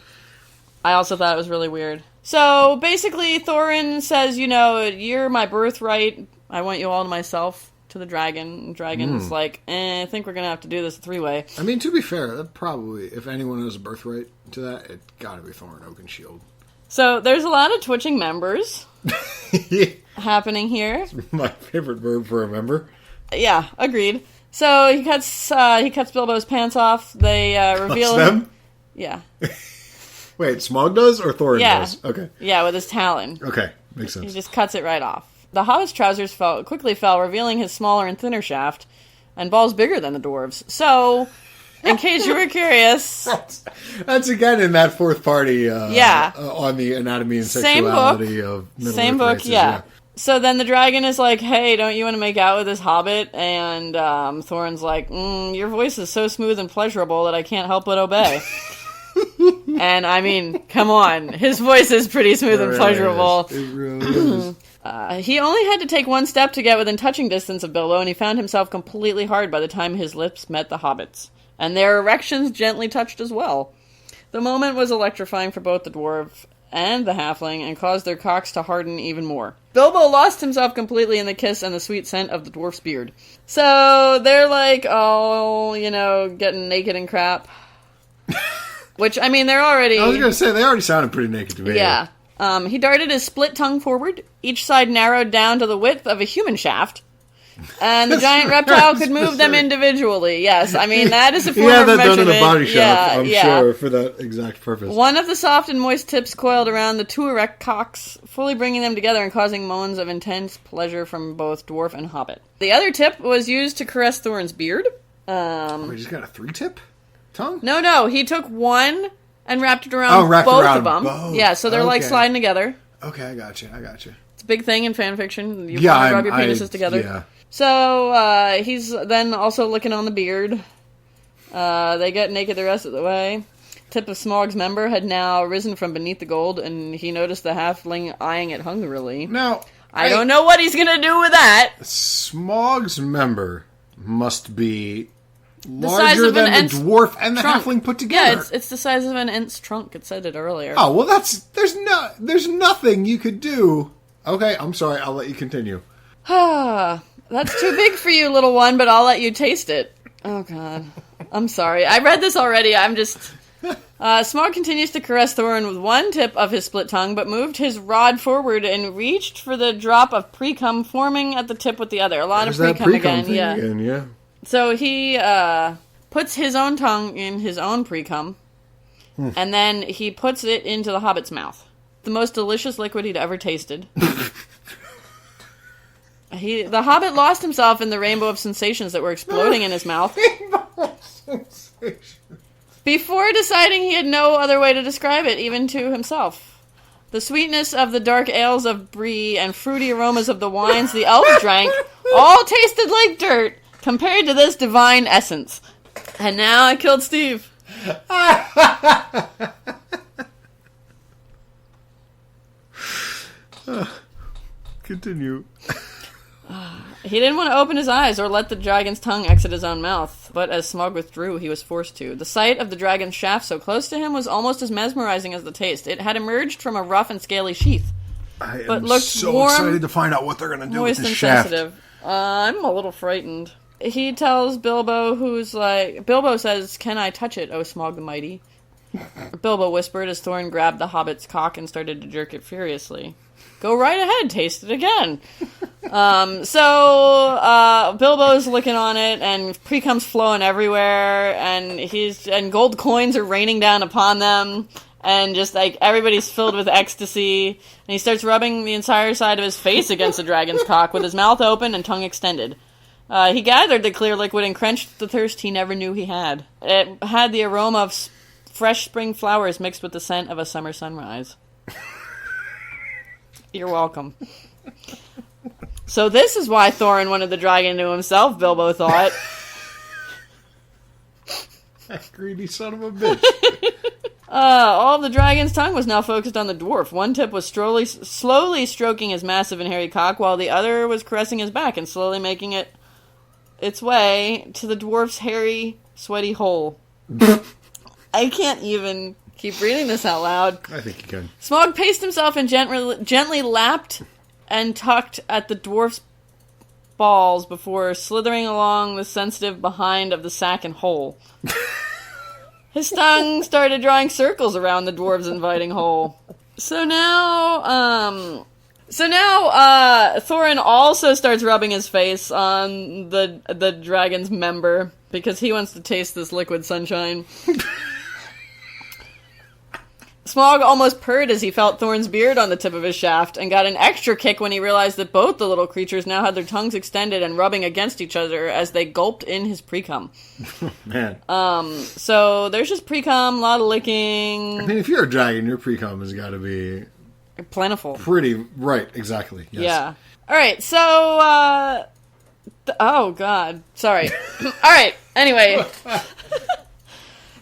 I also thought it was really weird. So, basically, Thorin says, you're my birthright. I want you all to myself. To the dragon. Dragon's like, I think we're going to have to do this a three-way. I mean, to be fair, that probably, if anyone has a birthright to that, it gotta be Thorin Oakenshield. So, there's a lot of twitching members happening here. It's my favorite verb for a member. Yeah, agreed. So, he cuts Bilbo's pants off. They reveal... Cuts them? Yeah. Wait, Smaug does or Thorin does? Okay. Yeah, with his talon. Okay, makes sense. He just cuts it right off. The hobbit's trousers quickly fell, revealing his smaller and thinner shaft, and balls bigger than the dwarves. So, in case you were curious... That's again in that fourth party on the anatomy and sexuality of Middle Same Earth book, races, yeah. So then the dragon is like, hey, don't you want to make out with this hobbit? And Thorin's like, your voice is so smooth and pleasurable that I can't help but obey. And, I mean, come on. His voice is pretty smooth and pleasurable. It really is. He only had to take one step to get within touching distance of Bilbo, and he found himself completely hard by the time his lips met the hobbit's. And their erections gently touched as well. The moment was electrifying for both the dwarf and the halfling, and caused their cocks to harden even more. Bilbo lost himself completely in the kiss and the sweet scent of the dwarf's beard. So they're like, getting naked and crap. Which, I mean, they're already... I was going to say, they already sounded pretty naked to me. Yeah. He darted his split tongue forward, each side narrowed down to the width of a human shaft, and the giant reptile could move them individually. Yes, I mean, that is a form of measurement. Done in a body shop, I'm sure, for that exact purpose. One of the soft and moist tips coiled around the two erect cocks, fully bringing them together and causing moans of intense pleasure from both dwarf and hobbit. The other tip was used to caress Thorin's beard. Wait, he's got a 3-tip tongue? No, he took one... and wrapped it around both of them. Both. Yeah, so they're like sliding together. Okay, I got you. It's a big thing in fanfiction. You rub your penises together. Yeah. So he's then also looking on the beard. They get naked the rest of the way. Tip of Smaug's member had now risen from beneath the gold, and he noticed the halfling eyeing it hungrily. Now, I don't know what he's going to do with that. Smaug's member must be... the size larger of than an the dwarf and the trunk. halfling put together. Yeah, it's the size of an Ent's trunk. It said it earlier. Oh, well, there's nothing you could do. Okay, I'm sorry. I'll let you continue. That's too big for you, little one, but I'll let you taste it. Oh, God. I'm sorry. I read this already. I'm just... Smaug continues to caress Thorin with one tip of his split tongue, but moved his rod forward and reached for the drop of pre-cum forming at the tip with the other. A lot of pre-cum again. Yeah. So he puts his own tongue in his own pre-cum, and then he puts it into the hobbit's mouth. The most delicious liquid he'd ever tasted. The hobbit lost himself in the rainbow of sensations that were exploding in his mouth. Before deciding he had no other way to describe it, even to himself. The sweetness of the dark ales of Brie and fruity aromas of the wines the elves drank all tasted like dirt compared to this divine essence. And now I killed Steve. Continue. He didn't want to open his eyes or let the dragon's tongue exit his own mouth, but as Smog withdrew, he was forced to. The sight of the dragon's shaft so close to him was almost as mesmerizing as the taste. It had emerged from a rough and scaly sheath. I but am looked so warm, excited to find out what they're going to do with moist this and shaft. sensitive. I'm a little frightened. He tells Bilbo, Bilbo says, "Can I touch it, O Smog the Mighty?" Bilbo whispered as Thorin grabbed the hobbit's cock and started to jerk it furiously. Go right ahead, taste it again. Bilbo's looking on it, and pre-cum's flowing everywhere, and gold coins are raining down upon them, and just like everybody's filled with ecstasy, and he starts rubbing the entire side of his face against the dragon's cock with his mouth open and tongue extended. He gathered the clear liquid and quenched the thirst he never knew he had. It had the aroma of fresh spring flowers mixed with the scent of a summer sunrise. You're welcome. So this is why Thorin wanted the dragon to himself, Bilbo thought. That greedy son of a bitch. All of the dragon's tongue was now focused on the dwarf. One tip was slowly stroking his massive and hairy cock, while the other was caressing his back and slowly making it its way to the dwarf's hairy, sweaty hole. I can't even keep reading this out loud. I think you can. Smog paced himself and gently lapped and tucked at the dwarf's balls before slithering along the sensitive behind of the sack and hole. His tongue started drawing circles around the dwarf's inviting hole. So now Thorin also starts rubbing his face on the dragon's member because he wants to taste this liquid sunshine. Smog almost purred as he felt Thorin's beard on the tip of his shaft, and got an extra kick when he realized that both the little creatures now had their tongues extended and rubbing against each other as they gulped in his pre-cum. Man. So there's just pre-cum, a lot of licking. I mean, if you're a dragon, your pre-cum has got to be plentiful. Pretty, right, exactly. Yes. Yeah. Alright, so, oh, God. Sorry. Alright, anyway.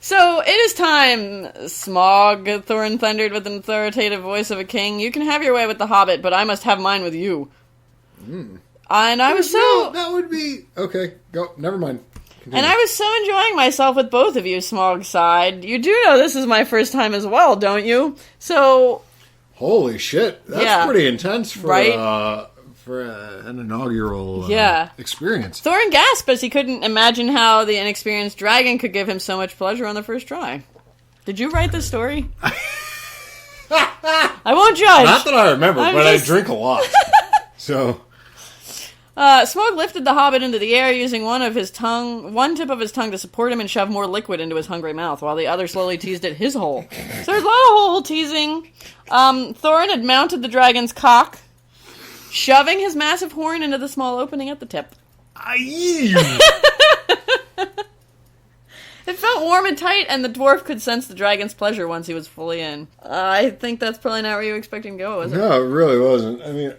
So, it is time, Smog, Thorin thundered with an authoritative voice of a king. You can have your way with the Hobbit, but I must have mine with you. And I was so... No, that would be... Okay, go. Never mind. Continue. And I was so enjoying myself with both of you, Smog sighed. You do know this is my first time as well, don't you? So... Holy shit. That's pretty intense for... Right? For an inaugural experience. Thorin gasped as he couldn't imagine how the inexperienced dragon could give him so much pleasure on the first try. Did you write this story? I won't judge. Not that I remember, but I drink a lot. So... Smog lifted the Hobbit into the air using one tip of his tongue to support him and shove more liquid into his hungry mouth, while the other slowly teased at his hole. So there's a lot of hole teasing. Thorin had mounted the dragon's cock, shoving his massive horn into the small opening at the tip. It felt warm and tight, and the dwarf could sense the dragon's pleasure once he was fully in. I think that's probably not where you were expecting to go, was it? No, it really wasn't. I mean,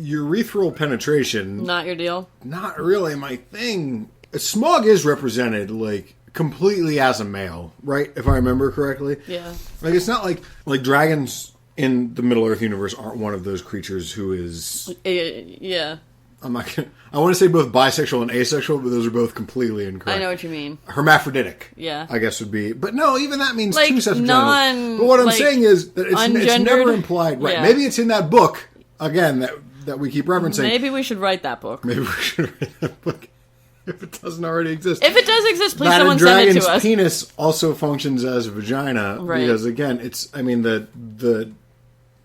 urethral penetration... Not your deal? Not really my thing. Smog is represented, like, completely as a male, right? If I remember correctly. Yeah. Like, it's not like dragons in the Middle-earth universe aren't one of those creatures who is... Yeah. I'm not gonna... I want to say both bisexual and asexual, but those are both completely incorrect. I know what you mean. Hermaphroditic. Yeah. I guess would be... But no, even that means like two sets of genitals. But what I'm saying is that it's never implied... Right. Yeah. Maybe it's in that book, again, that we keep referencing. Maybe we should write that book. Maybe we should write that book. If it doesn't already exist. If it does exist, please someone send it to us. That a dragon's penis also functions as a vagina. Right. Because, again, it's... I mean, the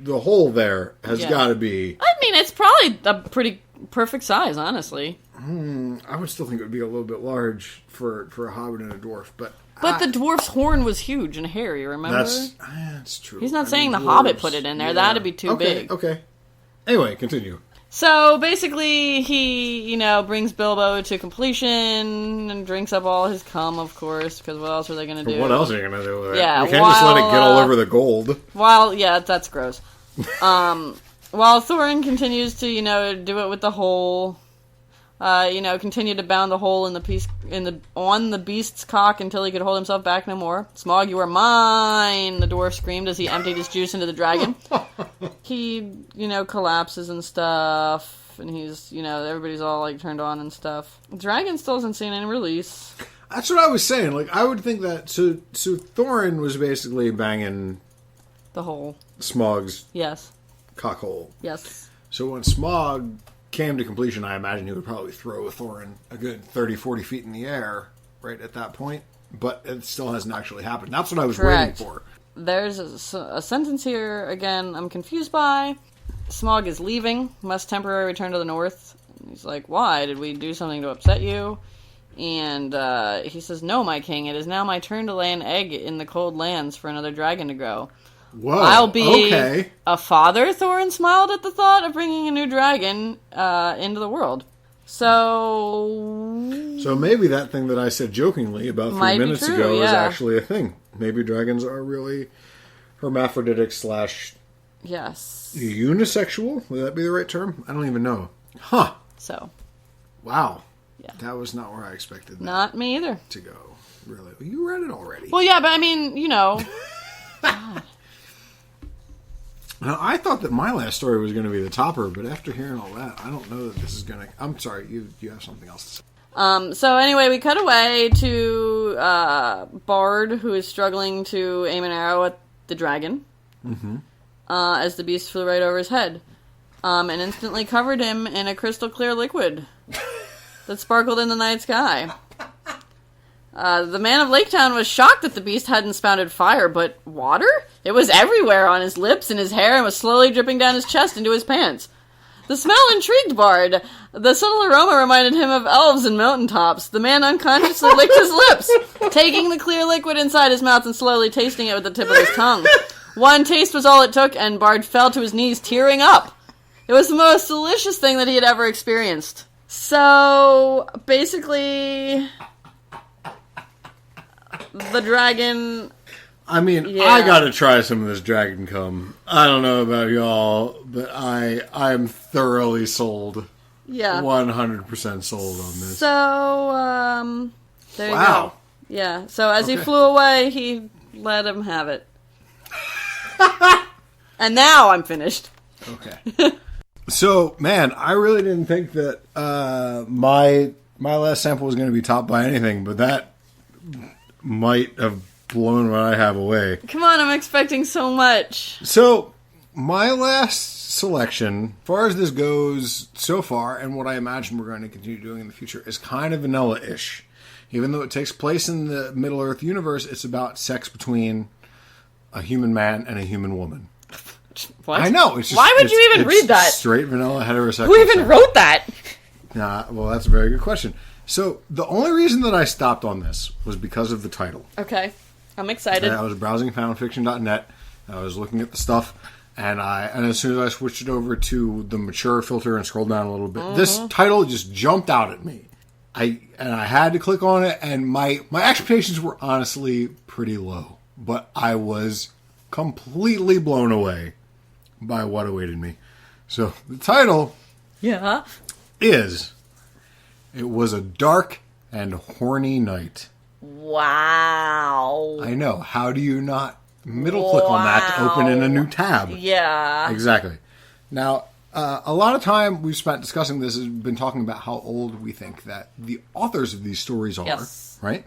hole there has got to be... I mean, it's probably a pretty perfect size, honestly. I would still think it would be a little bit large for a hobbit and a dwarf, but the dwarf's horn was huge and hairy, remember? That's true. He's not saying the hobbit put it in there. That'd be too big. Okay. Anyway, continue. So basically, he, brings Bilbo to completion and drinks up all his cum, of course, because what else are they going to do? What else are you going to do with it? Yeah, you can't just let it get all over the gold. That's gross. While Thorin continues to, do it with the hole, continue to bound the hole on the beast's cock until he could hold himself back no more. Smaug, you are mine, the dwarf screamed as he emptied his juice into the dragon. He, collapses and stuff, and he's, everybody's all, turned on and stuff. The dragon still hasn't seen any release. That's what I was saying. I would think that, so Thorin was basically banging the hole. Smaug's Yes. cock hole. Yes. So when Smaug came to completion, I imagine he would probably throw Thorin a good 30, 40 feet in the air right at that point. But it still hasn't actually happened. That's what I was Correct. waiting for. There's a sentence here, again, I'm confused by. Smaug is leaving, must temporarily return to the north. He's like, why? Did we do something to upset you? And he says, no, my king, it is now my turn to lay an egg in the cold lands for another dragon to grow. Whoa, I'll be okay. a father, Thorin smiled at the thought of bringing a new dragon into the world. So maybe that thing that I said jokingly about 3 minutes ago is actually a thing. Maybe dragons are really hermaphroditic / yes. Unisexual? Would that be the right term? I don't even know. Huh. So. Wow. Yeah. That was not where I expected that. Not me either. To go. Really? You read it already. Well, yeah, but I mean, God. Now, I thought that my last story was going to be the topper, but after hearing all that, I don't know that this is going to... I'm sorry, you have something else to say. So anyway, we cut away to Bard, who is struggling to aim an arrow at the dragon, as the beast flew right over his head, and instantly covered him in a crystal clear liquid that sparkled in the night sky. The man of Laketown was shocked that the beast hadn't spouted fire, but water? It was everywhere on his lips and his hair and was slowly dripping down his chest into his pants. The smell intrigued Bard. The subtle aroma reminded him of elves and mountaintops. The man unconsciously licked his lips, taking the clear liquid inside his mouth and slowly tasting it with the tip of his tongue. One taste was all it took, and Bard fell to his knees, tearing up. It was the most delicious thing that he had ever experienced. So, basically, the dragon... I mean, yeah. I gotta try some of this dragon cum. I don't know about y'all, but I'm thoroughly sold. Yeah. 100% sold on this. So, there you go. Yeah, so as he flew away, he let him have it. And now I'm finished. Okay. So, man, I really didn't think that my last sample was going to be topped by anything, but that might have blown what I have away. Come on, I'm expecting so much. So, my last selection, as far as this goes so far, and what I imagine we're going to continue doing in the future, is kind of vanilla-ish. Even though it takes place in the Middle-earth universe, it's about sex between a human man and a human woman. What? I know. It's just, why would you even read that? Straight vanilla heterosexual. Who even wrote that? Well, that's a very good question. So, the only reason that I stopped on this was because of the title. Okay. I'm excited. I was browsing fanfiction.net. I was looking at the stuff, and as soon as I switched it over to the mature filter and scrolled down a little bit, this title just jumped out at me. I had to click on it, and my expectations were honestly pretty low, but I was completely blown away by what awaited me. So the title, is "It Was a Dark and Horny Night." Wow. I know. How do you not middle click on that to open in a new tab? Yeah. Exactly. Now, a lot of time we've spent discussing this has been talking about how old we think that the authors of these stories are, right?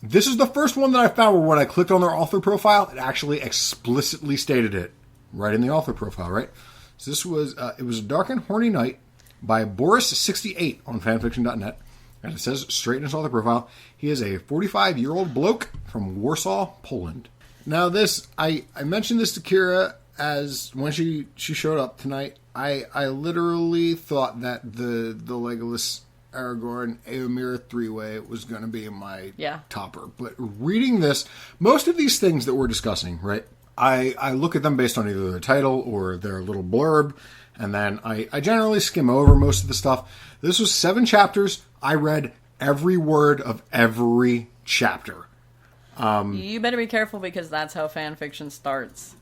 This is the first one that I found where when I clicked on their author profile, it actually explicitly stated it right in the author profile, right? So this was, It Was a Dark and Horny Night by Boris68 on fanfiction.net. And it says straight in his author profile, he is a 45-year-old bloke from Warsaw, Poland. Now this, I mentioned this to Kira as when she showed up tonight. I literally thought that the Legolas, Aragorn, Éomer three-way was going to be my topper. But reading this, most of these things that we're discussing, right, I look at them based on either their title or their little blurb, And then I generally skim over most of the stuff. This was 7 chapters. I read every word of every chapter. You better be careful because that's how fan fiction starts.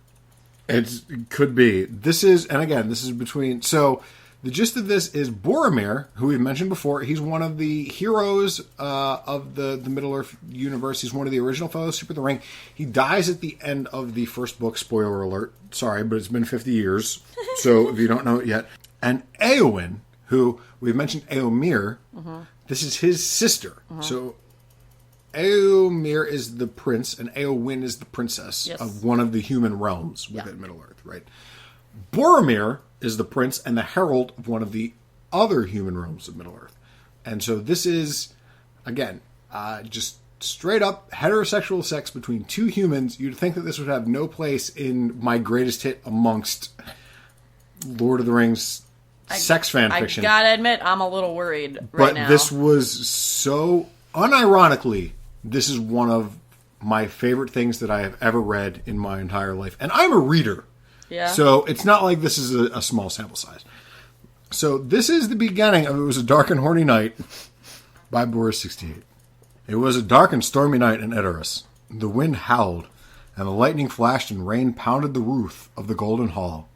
It could be. This is between... So, the gist of this is Boromir, who we've mentioned before. He's one of the heroes of the Middle-earth universe. He's one of the original Fellowship of the Ring. He dies at the end of the first book. Spoiler alert. Sorry, but it's been 50 years. So, if you don't know it yet. And Éowyn, who we've mentioned Éomer, this is his sister. So, Éomer is the prince, and Éowyn is the princess of one of the human realms within Middle-earth, right? Boromir is the prince and the herald of one of the other human realms of Middle-earth. And so this is, again, just straight up heterosexual sex between 2 humans. You'd think that this would have no place in my greatest hit amongst Lord of the Rings sex fan fiction. I gotta admit, I'm a little worried right now. But this was so, unironically, this is one of my favorite things that I have ever read in my entire life. And I'm a reader. Yeah. So it's not like this is a small sample size. So this is the beginning of It Was a Dark and Horny Night by Boris 68. It was a dark and stormy night in Edoras. The wind howled, and the lightning flashed and rain pounded the roof of the Golden Hall.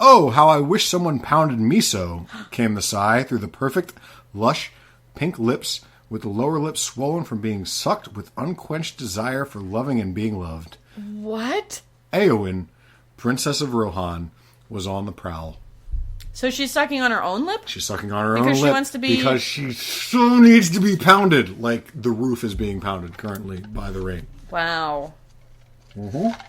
Oh, how I wish someone pounded me so, came the sigh through the perfect, lush, pink lips, with the lower lip swollen from being sucked with unquenched desire for loving and being loved. What? Éowyn, Princess of Rohan, was on the prowl. So she's sucking on her own lip? She's sucking on her own lip. Because she wants to be... Because she so needs to be pounded, like the roof is being pounded currently by the rain. Wow. And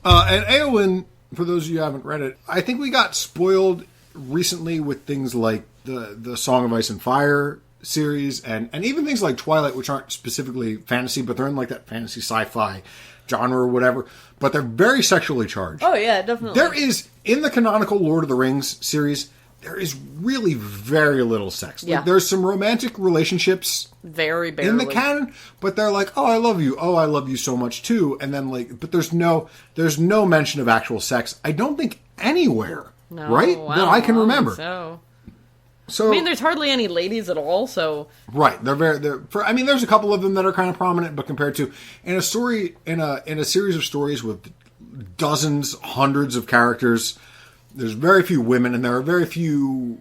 Éowyn, for those of you who haven't read it, I think we got spoiled recently with things like the Song of Ice and Fire series, and even things like Twilight, which aren't specifically fantasy, but they're in like that fantasy sci-fi genre or whatever, but they're very sexually charged. Oh yeah, definitely. There is, in the canonical Lord of the Rings series, there is really very little sex. Yeah. Like, there's some romantic relationships very barely in the canon, but they're like, oh, I love you. Oh, I love you so much too. And then like, but there's no mention of actual sex. I don't think anywhere, right? That I can remember. So, I mean, there's hardly any ladies at all, so... Right. There's a couple of them that are kind of prominent, but compared to... In a story, in a series of stories with dozens, hundreds of characters, there's very few women, and there are very few,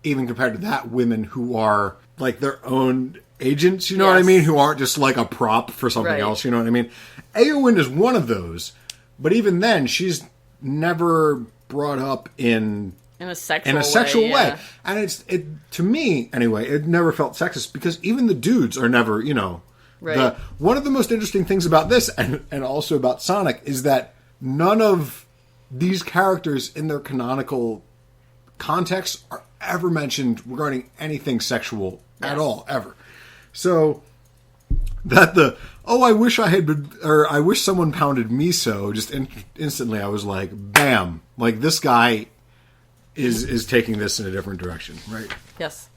even compared to that, women who are, like, their own agents, you know what I mean? Who aren't just, like, a prop for something else, you know what I mean? Éowyn is one of those, but even then, she's never brought up in a sexual way. And to me, anyway, it never felt sexist because even the dudes are never, one of the most interesting things about this and also about Sonic is that none of these characters in their canonical context are ever mentioned regarding anything sexual at all, ever. So that I wish I had been, or I wish someone pounded me so, just instantly I was like, bam, like this guy is taking this in a different direction, right? Yes.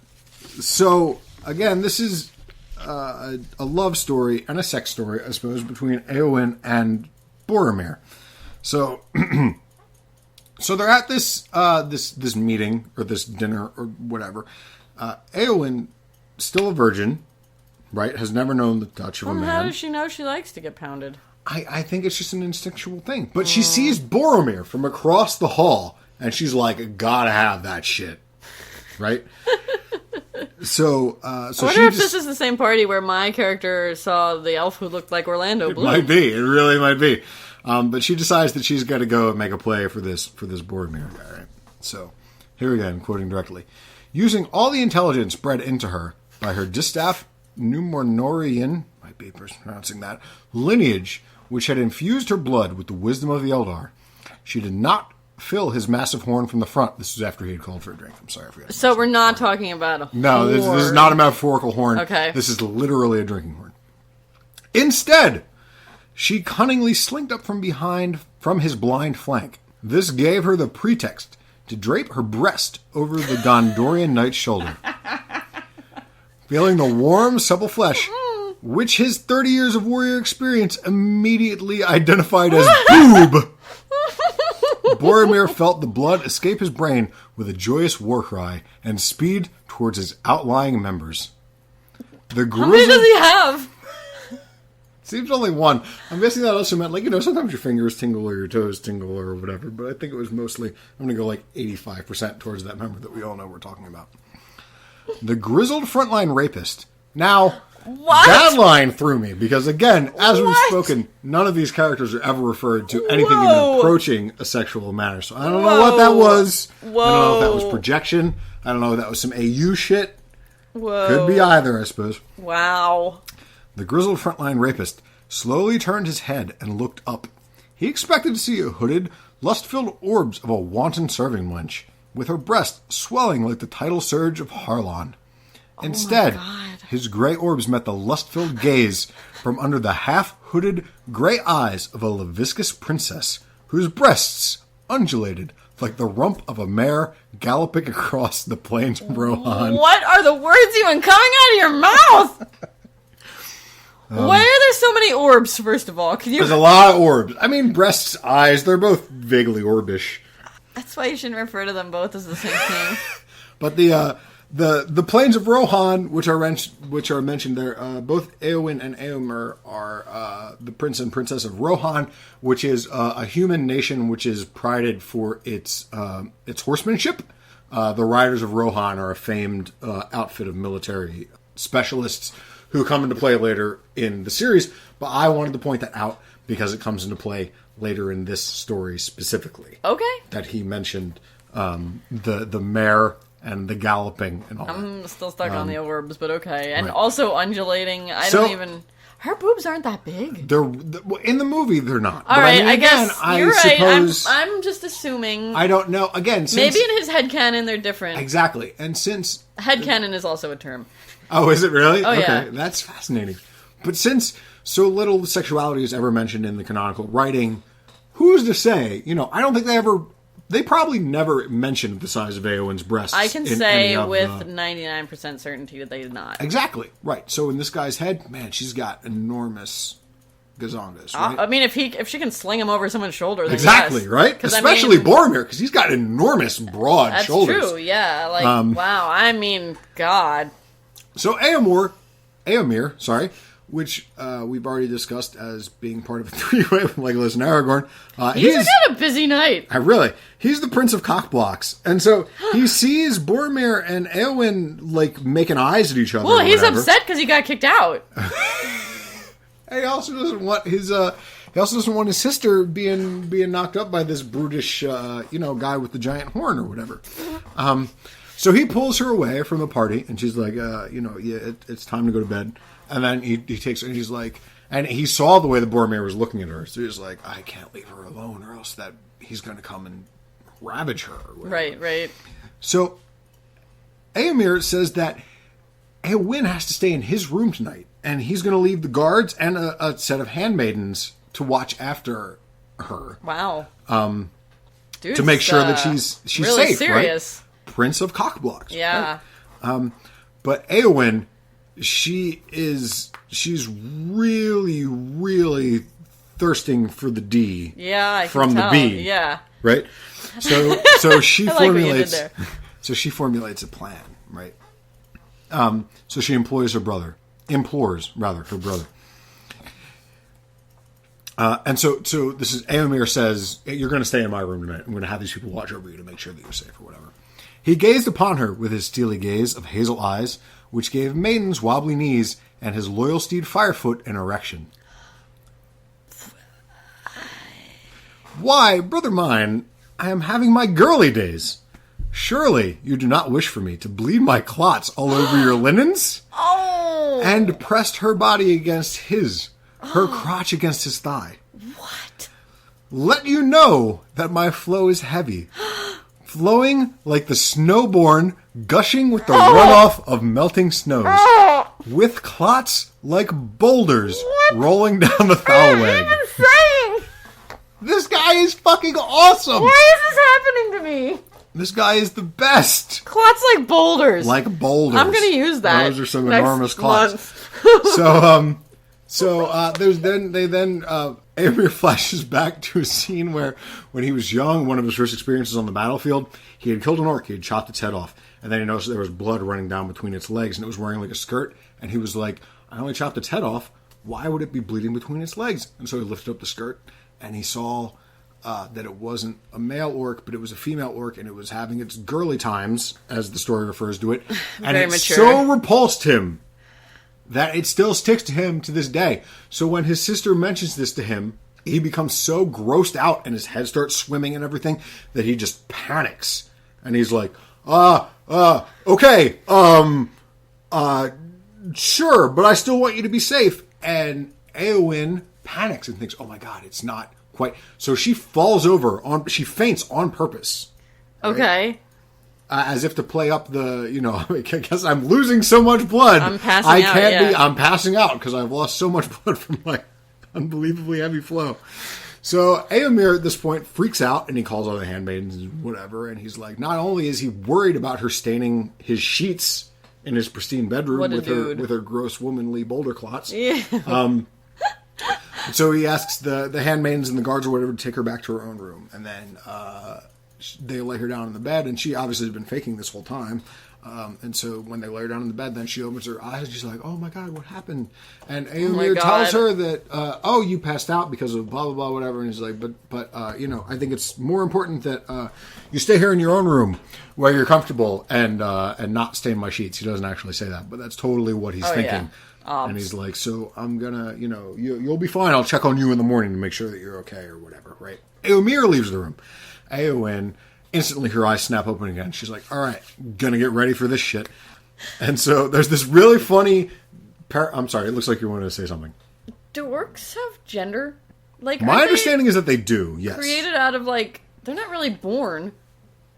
So, again, this is a love story and a sex story, I suppose, between Éowyn and Boromir. So, so they're at this meeting, or this dinner, or whatever. Éowyn, still a virgin, right? Has never known the touch of a man. How does she know she likes to get pounded? I think it's just an instinctual thing. But she sees Boromir from across the hall, and she's like, gotta have that shit. Right? So I wonder if this is the same party where my character saw the elf who looked like Orlando Bloom. It might be. It really might be. But she decides that she's got to go and make a play for this Boromir guy. Right? So, here again, quoting directly. Using all the intelligence bred into her by her distaff Numenorean, might be pronouncing that, lineage, which had infused her blood with the wisdom of the Eldar, she did not fill his massive horn from the front. This was after he had called for a drink. I'm sorry, I forgot. So we're not talking about a horn. No, this is not a metaphorical horn. Okay. This is literally a drinking horn. Instead, she cunningly slinked up from behind from his blind flank. This gave her the pretext to drape her breast over the Gondorian knight's shoulder. Feeling the warm, supple flesh, which his 30 years of warrior experience immediately identified as boob, Boromir felt the blood escape his brain with a joyous war cry and speed towards his outlying members. How many does he have? Seems only one. I'm guessing that also meant, sometimes your fingers tingle or your toes tingle or whatever, but I think it was mostly, I'm going to go 85% towards that member that we all know we're talking about. The grizzled frontline rapist. Now, what? That line threw me, because again, as we've spoken, none of these characters are ever referred to anything even approaching a sexual manner, so I don't know what that was. I don't know if that was projection. I don't know if that was some AU shit. Could be either, I suppose. Wow. The grizzled frontline rapist slowly turned his head and looked up. He expected to see a hooded, lust-filled orbs of a wanton serving wench, with her breast swelling like the tidal surge of Harlon. Instead, his gray orbs met the lust-filled gaze from under the half-hooded gray eyes of a viscous princess, whose breasts undulated like the rump of a mare galloping across the plains of Rohan. What are the words even coming out of your mouth? Why are there so many orbs, first of all? There's a lot of orbs. I mean, breasts, eyes, they're both vaguely orbish. That's why you shouldn't refer to them both as the same thing. But the plains of Rohan, which are mentioned there, both Éowyn and Éomer are the prince and princess of Rohan, which is a human nation which is prided for its horsemanship. The Riders of Rohan are a famed outfit of military specialists who come into play later in the series, but I wanted to point that out because it comes into play later in this story specifically. Okay. That he mentioned the mare and the galloping and all that. I'm still stuck on the orbs, but okay. And also undulating. Her boobs aren't that big. They're in the movie. They're not. All right, I guess you're right. I'm just assuming. I don't know. Again, maybe in his headcanon they're different. Exactly, and since headcanon is also a term. Oh, is it really? Oh, okay, yeah. That's fascinating. But since so little sexuality is ever mentioned in the canonical writing, who's to say? I don't think they probably never mentioned the size of Éowyn's breasts. I can say with 99% certainty that they did not. Exactly. Right. So in this guy's head, man, she's got enormous gazongas, right? I mean, if she can sling him over someone's shoulder, then exactly, yes. Right? Especially Boromir, because he's got enormous, broad shoulders. That's true, yeah. Wow. I mean, God. So Éomer, which we've already discussed as being part of a three-way with Legolas and Aragorn. He's got a busy night. He's the Prince of Cockblocks. And so he sees Boromir and Éowyn, making eyes at each other. Well, he's upset because he got kicked out. He also doesn't want his sister being knocked up by this brutish, guy with the giant horn or whatever. So he pulls her away from the party, and she's like, it's time to go to bed. And then he takes her, and she's like, and he saw the way the Boromir was looking at her, so he's like, I can't leave her alone, or else that he's going to come and ravage her. Or whatever. Right. So Éomer says that Éowyn has to stay in his room tonight, and he's going to leave the guards and a set of handmaidens to watch after her. Wow. Dude, to make sure that she's really safe, serious. Right? Prince of Cockblocks. Yeah. Right? But Éowyn, she's really, really thirsting for the D. Yeah, I from can the tell. B. Yeah. Right? So she formulates a plan, right? So she implores her brother. And so this is Éomer says, you're going to stay in my room tonight. I'm going to have these people watch over you to make sure that you're safe or whatever. He gazed upon her with his steely gaze of hazel eyes, which gave maidens wobbly knees and his loyal steed Firefoot an erection. Why, brother mine, I am having my girly days. Surely you do not wish for me to bleed my clots all over your linens? Oh! And pressed her body against his, her crotch against his thigh. What? Let you know that my flow is heavy, flowing like the snowborn, gushing with the runoff of melting snows, with clots like boulders rolling down the foul leg. What are you even saying? This guy is fucking awesome. Why is this happening to me? This guy is the best. Clots like boulders. Like boulders. I'm going to use that. Those are some enormous clots. So Éomer Eomer flashes back to a scene where, when he was young, one of his first experiences on the battlefield, he had killed an orc, he had chopped its head off, and then he noticed there was blood running down between its legs, and it was wearing like a skirt, and he was like, I only chopped its head off, why would it be bleeding between its legs? And so he lifted up the skirt, and he saw that it wasn't a male orc, but it was a female orc, and it was having its girly times, as the story refers to it, and it so repulsed him that it still sticks to him to this day. So when his sister mentions this to him, he becomes so grossed out and his head starts swimming and everything that he just panics. And he's like, okay, sure, but I still want you to be safe. And Eowyn panics and thinks, oh my God, it's not quite. So she falls over, she faints on purpose. Right? Okay. As if to play up the, I guess I'm losing so much blood. I'm passing out. I'm passing out because I've lost so much blood from my unbelievably heavy flow. So Eomer at this point freaks out and he calls all the handmaidens and whatever. And he's like, not only is he worried about her staining his sheets in his pristine bedroom with her gross womanly boulder clots. Yeah. So he asks the handmaidens and the guards or whatever to take her back to her own room. And then, they lay her down in the bed, and she obviously has been faking this whole time. And so when they lay her down in the bed, then she opens her eyes, and she's like, oh my God, what happened? And Eomer tells her that, you passed out because of blah, blah, blah, whatever. And he's like, but I think it's more important that you stay here in your own room where you're comfortable and not stain my sheets. He doesn't actually say that, but that's totally what he's thinking. Yeah. And he's like, so I'm gonna, you'll be fine. I'll check on you in the morning to make sure that you're okay or whatever, right? Eomer leaves the room. Eowyn, instantly her eyes snap open again. She's like, all right, gonna get ready for this shit. And so there's this really funny... I'm sorry, it looks like you wanted to say something. Do orcs have gender? Like, my understanding is that they do, yes. Created out of, they're not really born.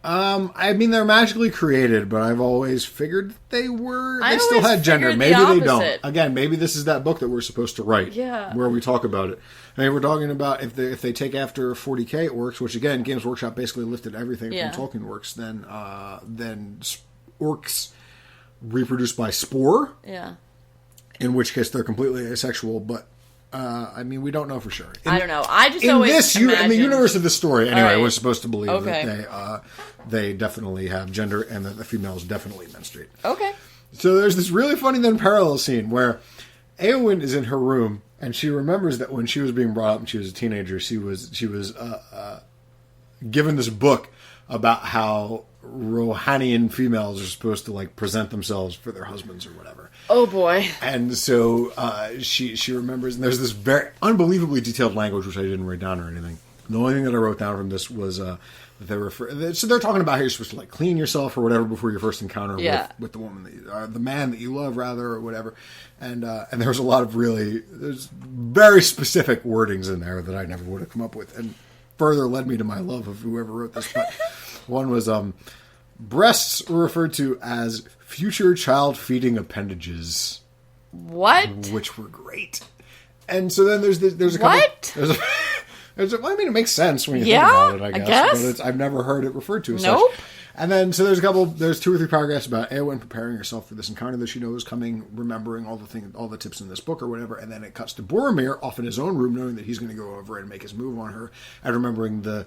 I mean, they're magically created, but I've always figured they still had gender. Maybe they don't. Again, maybe this is that book that we're supposed to write. Yeah. Where we talk about it. I mean, we're talking about if they take after 40K orcs, which again, Games Workshop basically lifted everything from Tolkien works, then orcs reproduce by spore. Yeah. In which case they're completely asexual, but I mean, we don't know for sure. I don't know. I just always imagine... In the universe of the story, anyway, we're supposed to believe that they definitely have gender and that the females definitely menstruate. Okay. So there's this really funny then parallel scene where Eowyn is in her room and she remembers that when she was being brought up and she was a teenager, she was given this book about how Rohanian females are supposed to present themselves for their husbands or whatever. Oh boy. And so she remembers, and there's this very unbelievably detailed language which I didn't write down or anything. The only thing that I wrote down from this was that so they're talking about how you're supposed to clean yourself or whatever before your first encounter with the woman that the man that you love rather or whatever. And there was a lot of there's very specific wordings in there that I never would have come up with, and further led me to my love of whoever wrote this. But one was breasts were referred to as future child feeding appendages. What? Which were great. And so then there's a couple... What? I mean, it makes sense when you think about it, I guess. But I've never heard it referred to as such. And then, so there's 2 or 3 paragraphs about Eowyn preparing herself for this encounter that she knows coming, remembering all the tips in this book or whatever, and then it cuts to Boromir off in his own room, knowing that he's going to go over and make his move on her, and remembering the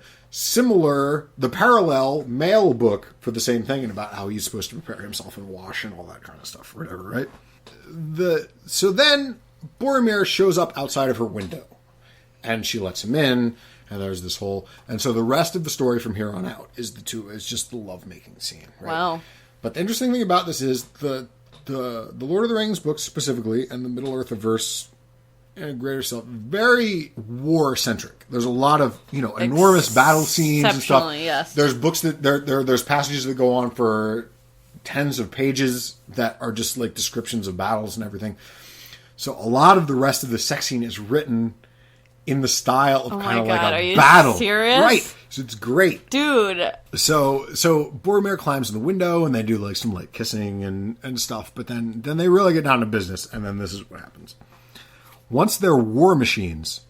parallel male book for the same thing, and about how he's supposed to prepare himself and wash and all that kind of stuff, or whatever, right? So then, Boromir shows up outside of her window, and she lets him in, and there's this whole... And so the rest of the story from here on out is just the lovemaking scene. Right? Wow. But the interesting thing about this is the Lord of the Rings books specifically, and the Middle-earth-averse and Greater Self, very war-centric. There's a lot of, enormous battle scenes and stuff. Yes. There's books that... There's passages that go on for tens of pages that are just descriptions of battles and everything. So a lot of the rest of the sex scene is written... in the style of kind of a battle. Serious? Right. So it's great. Dude. So Boromir climbs in the window and they do some kissing and stuff, but then they really get down to business, and then this is what happens. Once their war machines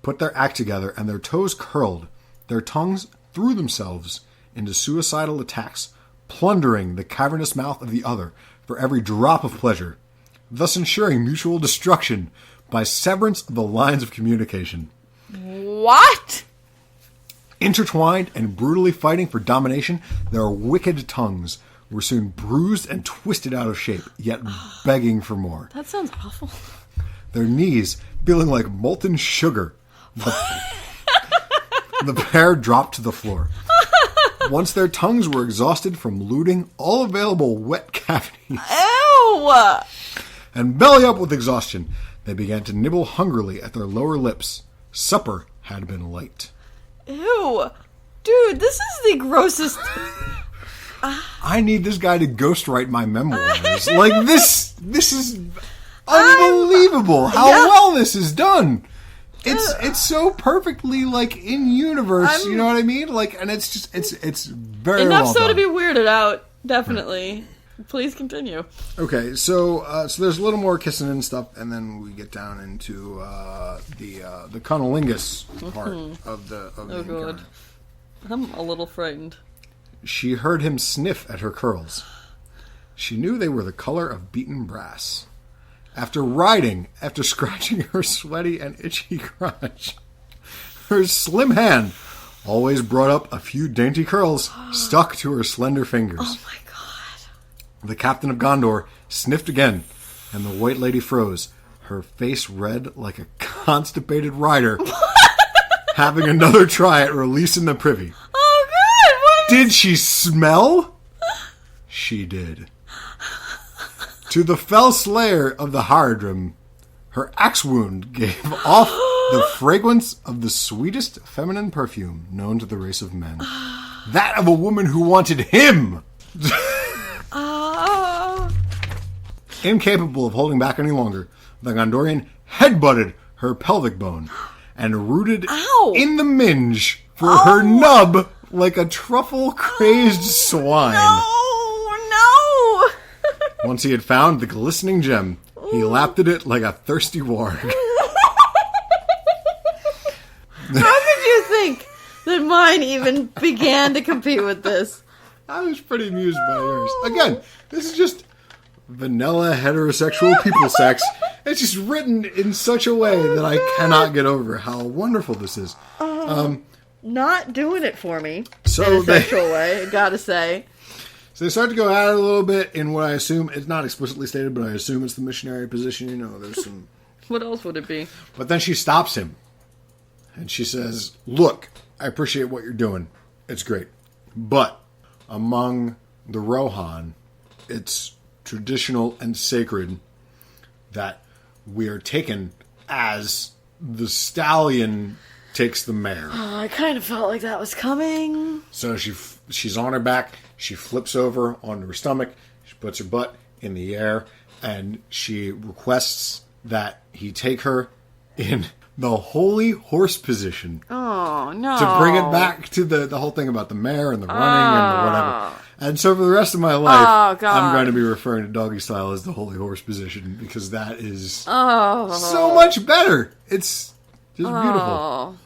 put their act together and their toes curled, their tongues threw themselves into suicidal attacks, plundering the cavernous mouth of the other for every drop of pleasure, thus ensuring mutual destruction by severance of the lines of communication. What? Intertwined and brutally fighting for domination, their wicked tongues were soon bruised and twisted out of shape, yet begging for more. That sounds awful. Their knees feeling like molten sugar. The pair dropped to the floor. Once their tongues were exhausted from looting all available wet cavities. Ew! And belly up with exhaustion, they began to nibble hungrily at their lower lips. Supper had been light. Ew. Dude, this is the grossest... I need this guy to ghostwrite my memoirs. Like, this is unbelievable how well this is done. It's so perfectly, like, in universe, you know what I mean? Like, and it's just, it's very enough well so done. to be weirded out, definitely. Please continue. Okay, so there's a little more kissing and stuff, and then we get down into the cunnilingus part of the encounter. God. I'm a little frightened. She heard him sniff at her curls. She knew they were the color of beaten brass. After scratching her sweaty and itchy crotch, her slim hand always brought up a few dainty curls stuck to her slender fingers. Oh my god. The captain of Gondor sniffed again, and the white lady froze, her face red like a constipated rider, having another try at releasing the privy. Oh god! What? Did she smell? She did. To the fell slayer of the Haradrim, her axe wound gave off the fragrance of the sweetest feminine perfume known to the race of men. That of a woman who wanted him! Incapable of holding back any longer, the Gondorian headbutted her pelvic bone and rooted in the minge for her nub like a truffle-crazed swine. No! Once he had found the glistening gem, he lapped at it like a thirsty warg. How could you think that mine even began to compete with this? I was pretty amused by yours. Again, this is just vanilla heterosexual people sex. It's just written in such a way that I cannot get over how wonderful this is. Not doing it for me So in a sexual way, I gotta say. So they start to go at it a little bit in what I assume, it's not explicitly stated, but I assume it's the missionary position. You know, there's some... What else would it be? But then she stops him. And she says, look, I appreciate what you're doing. It's great. But among the Rohan, it's traditional and sacred that we are taken as the stallion takes the mare. Oh, I kind of felt like that was coming. So she's on her back. She flips over onto her stomach. She puts her butt in the air. And she requests that he take her in the holy horse position. Oh, no. To bring it back to the whole thing about the mare and the running and the whatever. And so for the rest of my life, I'm going to be referring to doggy style as the holy horse position because that is so much better. It's just beautiful.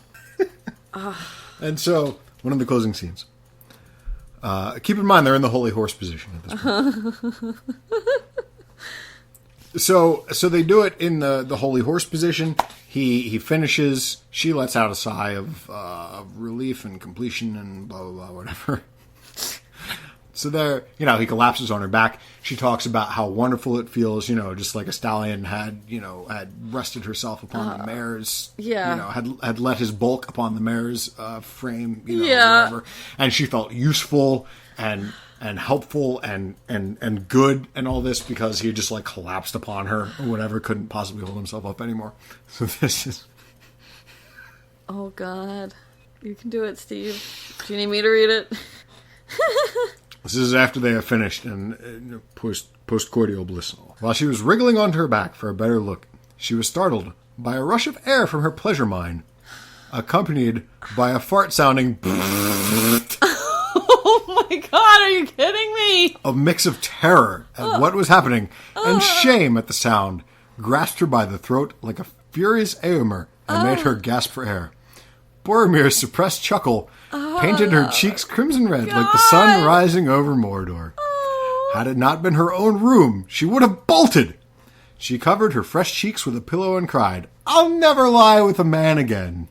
And so, one of the closing scenes. Keep in mind, they're in the holy horse position at this point. So they do it in the holy horse position. He finishes. She lets out a sigh of relief and completion and blah, blah, blah, whatever. So there, he collapses on her back. She talks about how wonderful it feels, just like a stallion had rested herself upon the mare's, had let his bulk upon the mare's frame, whatever. And she felt useful and helpful and good and all this because he had just like collapsed upon her or whatever, couldn't possibly hold himself up anymore. So this is... Oh, God. You can do it, Steve. Do you need me to read it? This is after they have finished and post-cordial bliss. While she was wriggling onto her back for a better look, she was startled by a rush of air from her pleasure mine, accompanied by a fart-sounding Oh my God, are you kidding me? A mix of terror at what was happening and shame at the sound grasped her by the throat like a furious Eomer and made her gasp for air. Boromir's suppressed chuckle painted her cheeks crimson red like the sun rising over Mordor. Had it not been her own room, she would have bolted. She covered her fresh cheeks with a pillow and cried, "I'll never lie with a man again."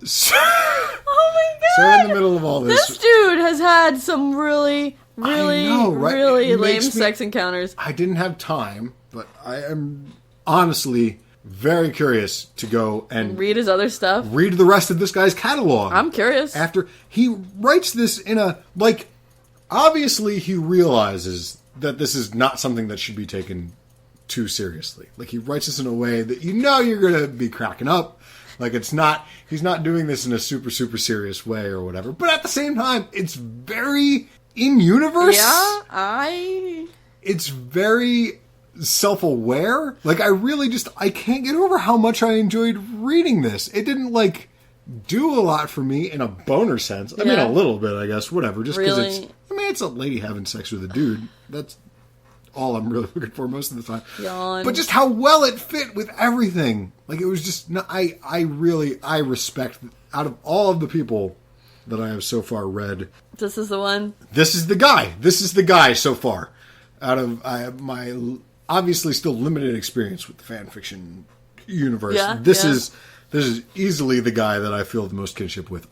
So, Oh my god! so in the middle of all This dude has had some really, really, I know, right? really It lame makes me- sex encounters. I didn't have time, but I am honestly very curious to go and Read his other stuff. read the rest of this guy's catalog. I'm curious. After he writes this in a, like, obviously he realizes that this is not something that should be taken too seriously. Like, he writes this in a way that you know you're going to be cracking up. Like, it's not, he's not doing this in a super, super serious way or whatever. But at the same time, it's very in-universe. Yeah, It's very self-aware. Like, I can't get over how much I enjoyed reading this. It didn't, like, do a lot for me in a boner sense. I mean, Yeah. a little bit, I guess, whatever. Just because Really? it's a lady having sex with a dude. That's all I'm really looking for most of the time. Yawn. But just how well it fit with everything. Like, it was just, I respect, out of all of the people that I have so far read, this is the one. this is the guy. This is the guy so far. Out of my obviously still limited experience with the fanfiction universe, Yeah, this yeah. is easily the guy that I feel the most kinship with.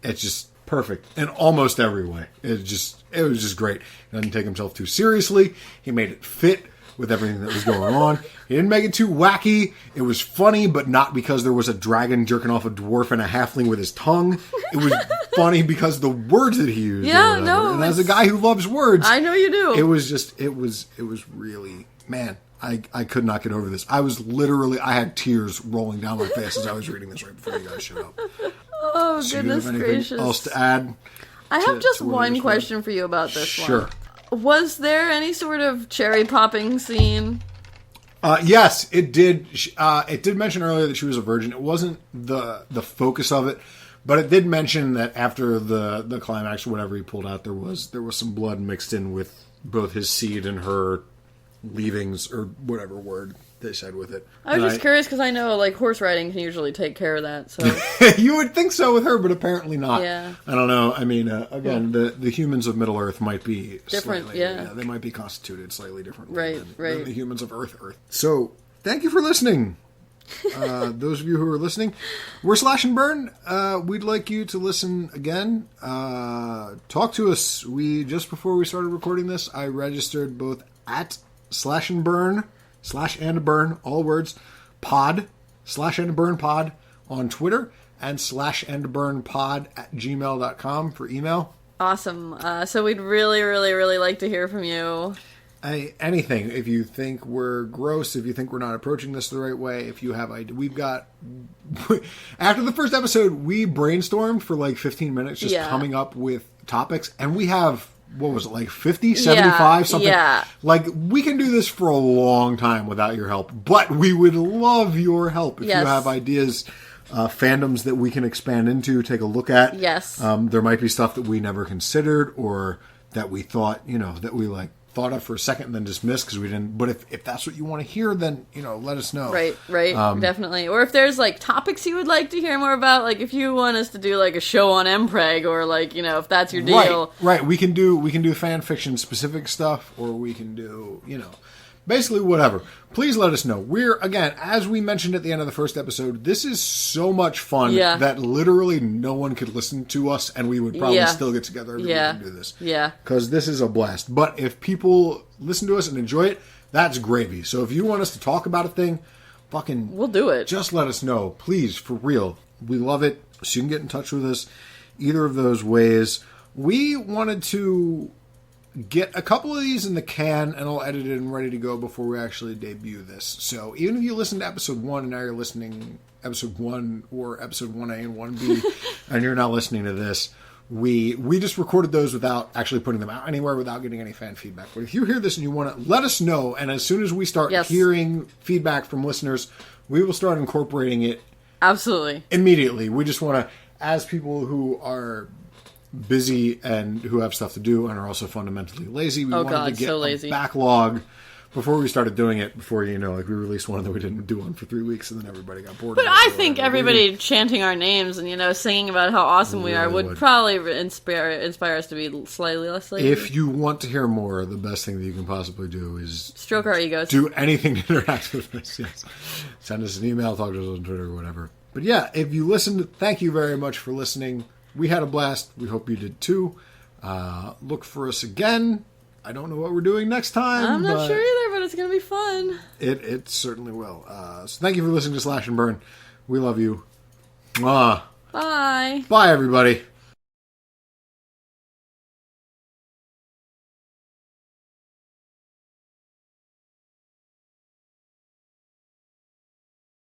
It's just perfect in almost every way. It was just great. He doesn't take himself too seriously. He made it fit with everything that was going on. He didn't make it too wacky. It was funny, but not because there was a dragon jerking off a dwarf and a halfling with his tongue. It was funny because the words that he used. Yeah, or whatever. no, And as a guy who loves words, I know you do. it was really, man, I could not get over this. I had tears rolling down my face as I was reading this right before you guys showed up. Oh, So you goodness have anything gracious. else to add? I have just to what one you just question for you about this Sure. one. Was there any sort of cherry popping scene? Yes, it did. It did mention earlier that she was a virgin. It wasn't the focus of it, but it did mention that after the climax or whatever he pulled out, there was some blood mixed in with both his seed and her leavings, or whatever word they said with it. I was just curious because I know like horse riding can usually take care of that. So You would think so with her, but apparently not. Yeah. I don't know. I mean, again, the humans of Middle Earth might be Different, slightly, yeah. They might be constituted slightly differently Right, than right. the humans of Earth. So, thank you for listening. Those of you who are listening, we're Slash and Burn. We'd like you to listen again. Talk to us. Just before we started recording this, I registered both at Slash and Burn, all words, pod, Slash and Burn pod on Twitter, and slashandburnpod@gmail.com for email. awesome. So we'd really, really, really like to hear from you. Anything. If you think we're gross, if you think we're not approaching this the right way, if you have ideas, we've got. After the first episode, we brainstormed for like 15 minutes just coming up with topics, and we have. What was it, like 50, 75, something? Yeah. Like, we can do this for a long time without your help, but we would love your help. If Yes. you have ideas, fandoms that we can expand into, take a look at. Yes. There might be stuff that we never considered, or that we thought, that we like thought of for a second and then dismissed because we didn't. But if that's what you want to hear, then, let us know. Right, definitely. Or if there's like topics you would like to hear more about, like if you want us to do like a show on MPreg, or like if that's your deal. Right. We can do fan fiction specific stuff, or we can do basically whatever. Please let us know. We're, again, as we mentioned at the end of the first episode, this is so much fun that literally no one could listen to us, and we would probably still get together every week and do this. Yeah. Because this is a blast. But if people listen to us and enjoy it, that's gravy. So if you want us to talk about a thing, we'll do it. Just let us know. Please, for real. We love it. So you can get in touch with us either of those ways. We wanted to get a couple of these in the can, and I'll edit it and ready to go before we actually debut this. So even if you listened to episode 1 and now you're listening episode 1 or episode 1A and 1B and you're not listening to this, we just recorded those without actually putting them out anywhere, without getting any fan feedback. But if you hear this and you want to, let us know, and as soon as we start hearing feedback from listeners, we will start incorporating it absolutely immediately. We just want to, as people who are busy and who have stuff to do and are also fundamentally lazy, we wanted to get a backlog before we started doing it, before, we released one, and then we didn't do one for 3 weeks, and then everybody got bored. But I think everybody chanting our names and, singing about how awesome we are would probably inspire us to be slightly less lazy. If you want to hear more, the best thing that you can possibly do is... stroke our egos. Do anything to interact with us, yes. Send us an email, talk to us on Twitter, or whatever. But yeah, if you listened, thank you very much for listening. We had a blast. We hope you did too. Look for us again. I don't know what we're doing next time. I'm not sure either, but it's going to be fun. It certainly will. So thank you for listening to Slash and Burn. We love you. Mwah. Bye. Bye, everybody.